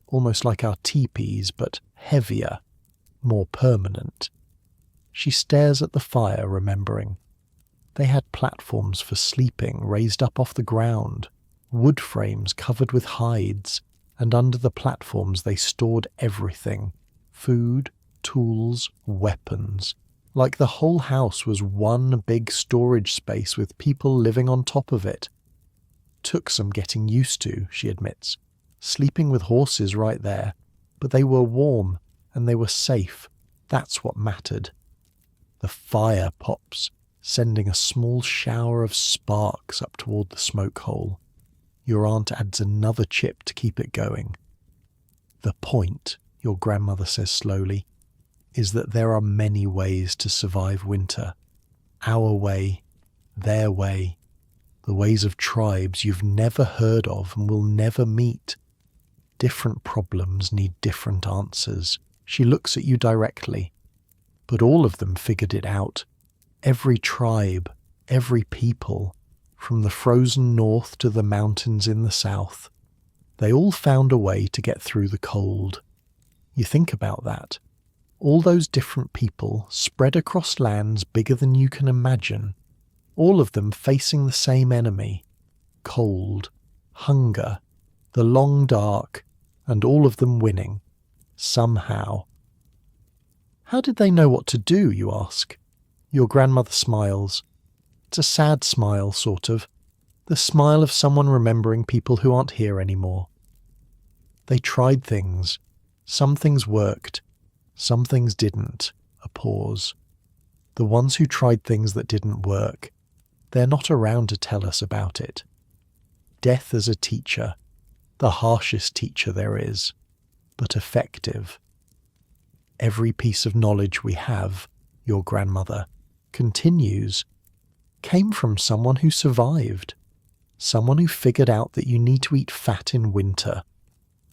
almost like our teepees, but heavier, more permanent. She stares at the fire, remembering. They had platforms for sleeping raised up off the ground, wood frames covered with hides, and under the platforms they stored everything: food, tools, weapons. Like the whole house was one big storage space with people living on top of it. Took some getting used to, she admits, sleeping with horses right there, but they were warm and they were safe. That's what mattered. The fire pops, sending a small shower of sparks up toward the smoke hole. Your aunt adds another chip to keep it going. The point, your grandmother says slowly, is that there are many ways to survive winter. Our way, their way, the ways of tribes you've never heard of and will never meet. Different problems need different answers. She looks at you directly. But all of them figured it out. Every tribe, every people, from the frozen north to the mountains in the south. They all found a way to get through the cold. You think about that. All those different people spread across lands bigger than you can imagine, all of them facing the same enemy: cold, hunger, the long dark, and all of them winning, somehow. How did they know what to do, you ask? Your grandmother smiles. It's a sad smile, sort of, the smile of someone remembering people who aren't here anymore. They tried things. Some things worked. Some things didn't. A pause. The ones who tried things that didn't work, they're not around to tell us about it. Death as a teacher, the harshest teacher there is, but effective. Every piece of knowledge we have, your grandmother continues, came from someone who survived, someone who figured out that you need to eat fat in winter,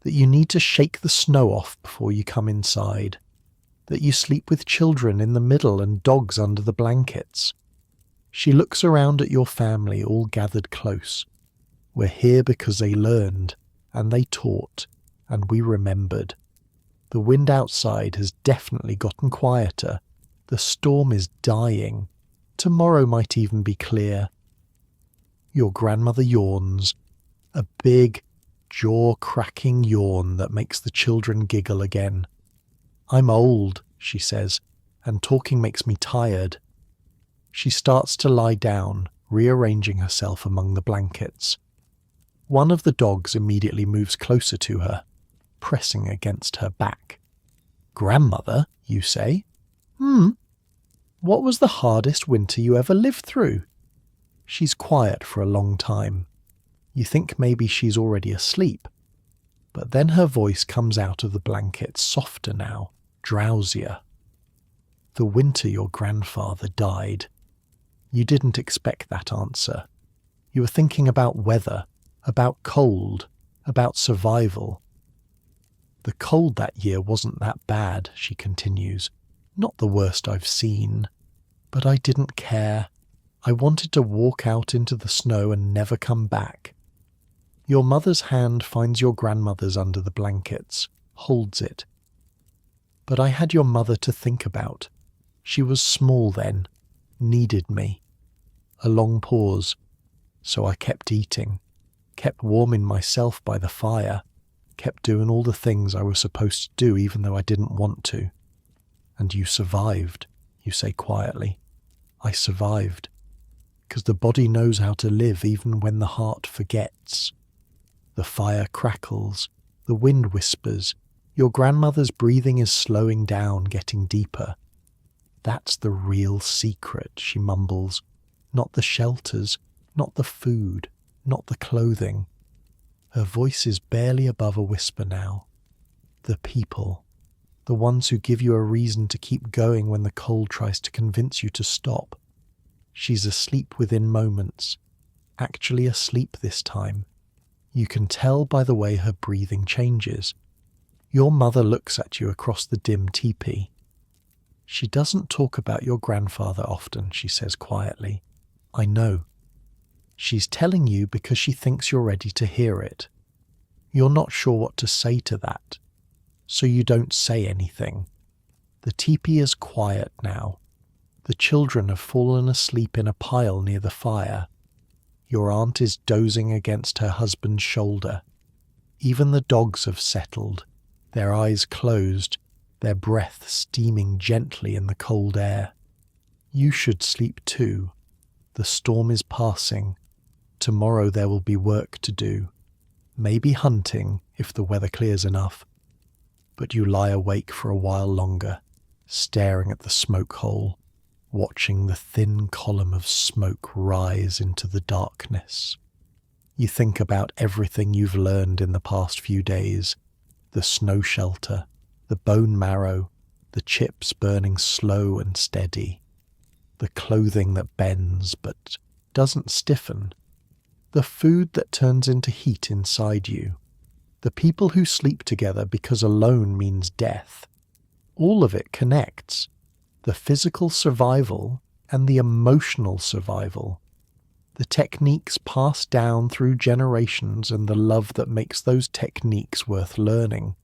that you need to shake the snow off before you come inside, that you sleep with children in the middle and dogs under the blankets. She looks around at your family all gathered close. We're here because they learned, and they taught, and we remembered. The wind outside has definitely gotten quieter. The storm is dying. Tomorrow might even be clear. Your grandmother yawns, a big, jaw-cracking yawn that makes the children giggle again. I'm old, she says, and talking makes me tired. She starts to lie down, rearranging herself among the blankets. One of the dogs immediately moves closer to her, pressing against her back. Grandmother, you say? What was the hardest winter you ever lived through? She's quiet for a long time. You think maybe she's already asleep. But then her voice comes out of the blanket, softer now, drowsier. The winter your grandfather died. You didn't expect that answer. You were thinking about weather, about cold, about survival. The cold that year wasn't that bad, she continues. Not the worst I've seen. But I didn't care. I wanted to walk out into the snow and never come back. Your mother's hand finds your grandmother's under the blankets, holds it. But I had your mother to think about. She was small then, needed me. A long pause. So I kept eating, kept warming myself by the fire, kept doing all the things I was supposed to do even though I didn't want to. And you survived, you say quietly. I survived. Because the body knows how to live even when the heart forgets. The fire crackles, the wind whispers, your grandmother's breathing is slowing down, getting deeper. That's the real secret, she mumbles. Not the shelters, not the food, not the clothing. Her voice is barely above a whisper now. The people, the ones who give you a reason to keep going when the cold tries to convince you to stop. She's asleep within moments, actually asleep this time. You can tell by the way her breathing changes. Your mother looks at you across the dim teepee. She doesn't talk about your grandfather often, she says quietly. I know. She's telling you because she thinks you're ready to hear it. You're not sure what to say to that, so you don't say anything. The teepee is quiet now. The children have fallen asleep in a pile near the fire. Your aunt is dozing against her husband's shoulder. Even the dogs have settled, their eyes closed, their breath steaming gently in the cold air. You should sleep too. The storm is passing. Tomorrow there will be work to do. Maybe hunting, if the weather clears enough. But you lie awake for a while longer, staring at the smoke hole, watching the thin column of smoke rise into the darkness. You think about everything you've learned in the past few days, the snow shelter, the bone marrow, the chips burning slow and steady, the clothing that bends but doesn't stiffen, the food that turns into heat inside you, the people who sleep together because alone means death. All of it connects. The physical survival and the emotional survival. The techniques passed down through generations and the love that makes those techniques worth learning.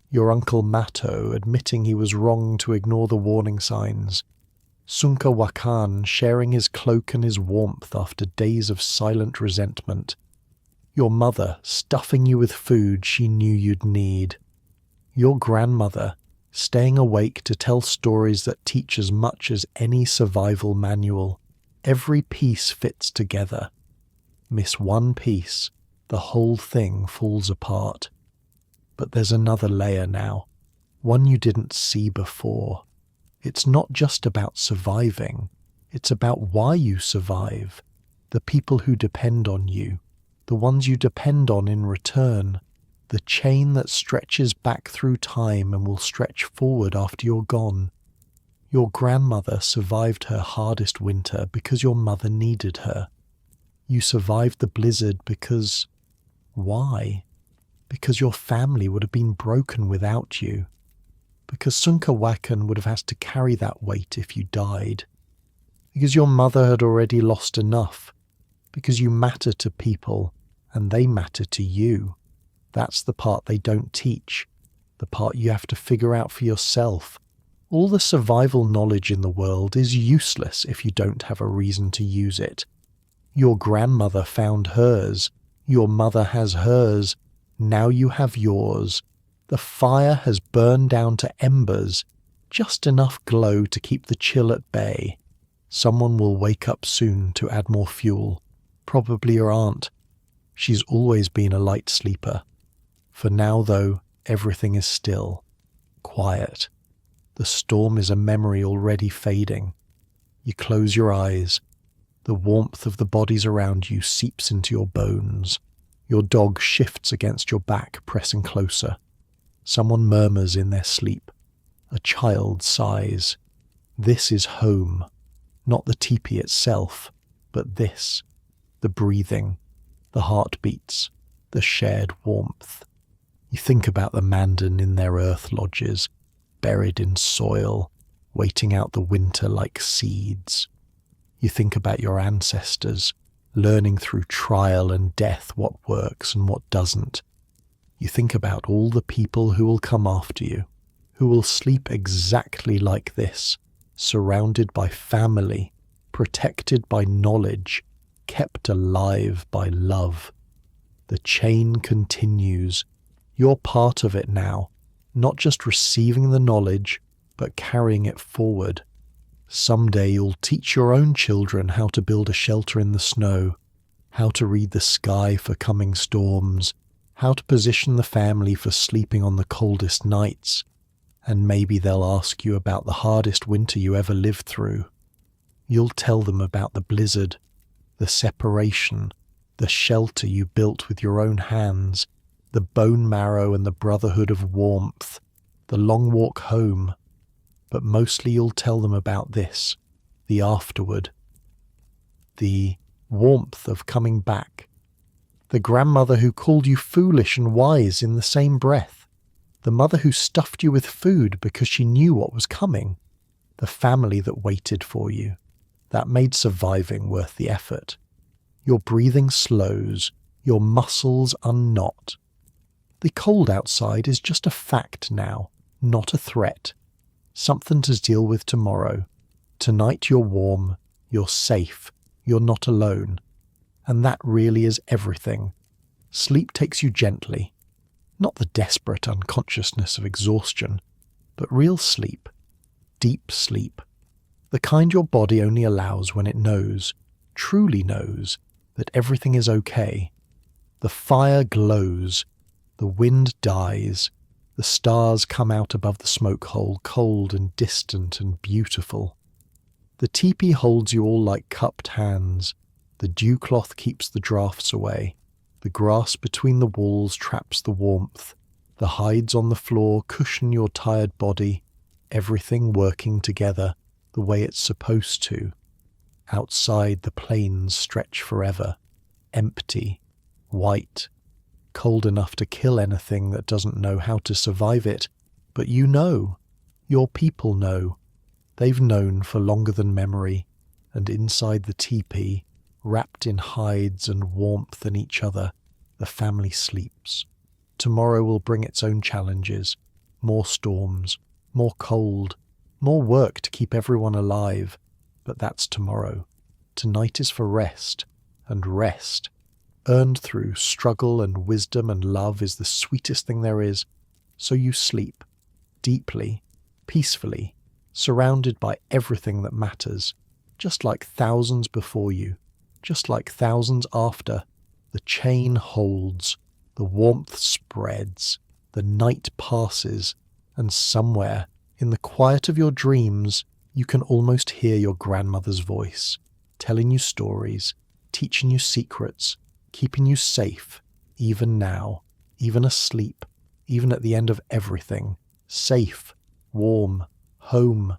Your Uncle Mato admitting he was wrong to ignore the warning signs. Sunka Wakan sharing his cloak and his warmth after days of silent resentment. Your mother stuffing you with food she knew you'd need. Your grandmother staying awake to tell stories that teach as much as any survival manual. Every piece fits together. Miss one piece, the whole thing falls apart. But there's another layer now, one you didn't see before. It's not just about surviving, it's about why you survive, the people who depend on you, the ones you depend on in return, the chain that stretches back through time and will stretch forward after you're gone. Your grandmother survived her hardest winter because your mother needed her. You survived the blizzard because... why? Because your family would have been broken without you. Because Sunka Wakan would have had to carry that weight if you died. Because your mother had already lost enough. Because you matter to people and they matter to you. That's the part they don't teach, the part you have to figure out for yourself. All the survival knowledge in the world is useless if you don't have a reason to use it. Your grandmother found hers, your mother has hers, now you have yours. The fire has burned down to embers, just enough glow to keep the chill at bay. Someone will wake up soon to add more fuel, probably your aunt. She's always been a light sleeper. For now, though, everything is still, quiet. The storm is a memory already fading. You close your eyes. The warmth of the bodies around you seeps into your bones. Your dog shifts against your back, pressing closer. Someone murmurs in their sleep. A child sighs. This is home. Not the teepee itself, but this. The breathing, the heartbeats, the shared warmth. You think about the Mandan in their earth lodges, buried in soil, waiting out the winter like seeds. You think about your ancestors, learning through trial and death what works and what doesn't. You think about all the people who will come after you, who will sleep exactly like this, surrounded by family, protected by knowledge, kept alive by love. The chain continues. You're part of it now, not just receiving the knowledge, but carrying it forward. Someday you'll teach your own children how to build a shelter in the snow, how to read the sky for coming storms, how to position the family for sleeping on the coldest nights, and maybe they'll ask you about the hardest winter you ever lived through. You'll tell them about the blizzard, the separation, the shelter you built with your own hands, the bone marrow and the brotherhood of warmth, the long walk home. But mostly you'll tell them about this, the afterward, the warmth of coming back, the grandmother who called you foolish and wise in the same breath, the mother who stuffed you with food because she knew what was coming, the family that waited for you, that made surviving worth the effort. Your breathing slows, your muscles unknot. The cold outside is just a fact now, not a threat. Something to deal with tomorrow. Tonight you're warm, you're safe, you're not alone. And that really is everything. Sleep takes you gently. Not the desperate unconsciousness of exhaustion, but real sleep. Deep sleep. The kind your body only allows when it knows, truly knows, that everything is okay. The fire glows. The wind dies. The stars come out above the smoke hole, cold and distant and beautiful. The teepee holds you all like cupped hands. The dew cloth keeps the draughts away. The grass between the walls traps the warmth. The hides on the floor cushion your tired body. Everything working together the way it's supposed to. Outside the plains stretch forever. Empty. White. Cold enough to kill anything that doesn't know how to survive it. But you know. Your people know. They've known for longer than memory. And inside the teepee, wrapped in hides and warmth and each other, the family sleeps. Tomorrow will bring its own challenges. More storms. More cold. More work to keep everyone alive. But that's tomorrow. Tonight is for rest. And rest, earned through struggle and wisdom and love, is the sweetest thing there is. So you sleep, deeply, peacefully, surrounded by everything that matters, just like thousands before you, just like thousands after. The chain holds, the warmth spreads, the night passes, and somewhere, in the quiet of your dreams, you can almost hear your grandmother's voice, telling you stories, teaching you secrets, keeping you safe, even now, even asleep, even at the end of everything, safe, warm, home,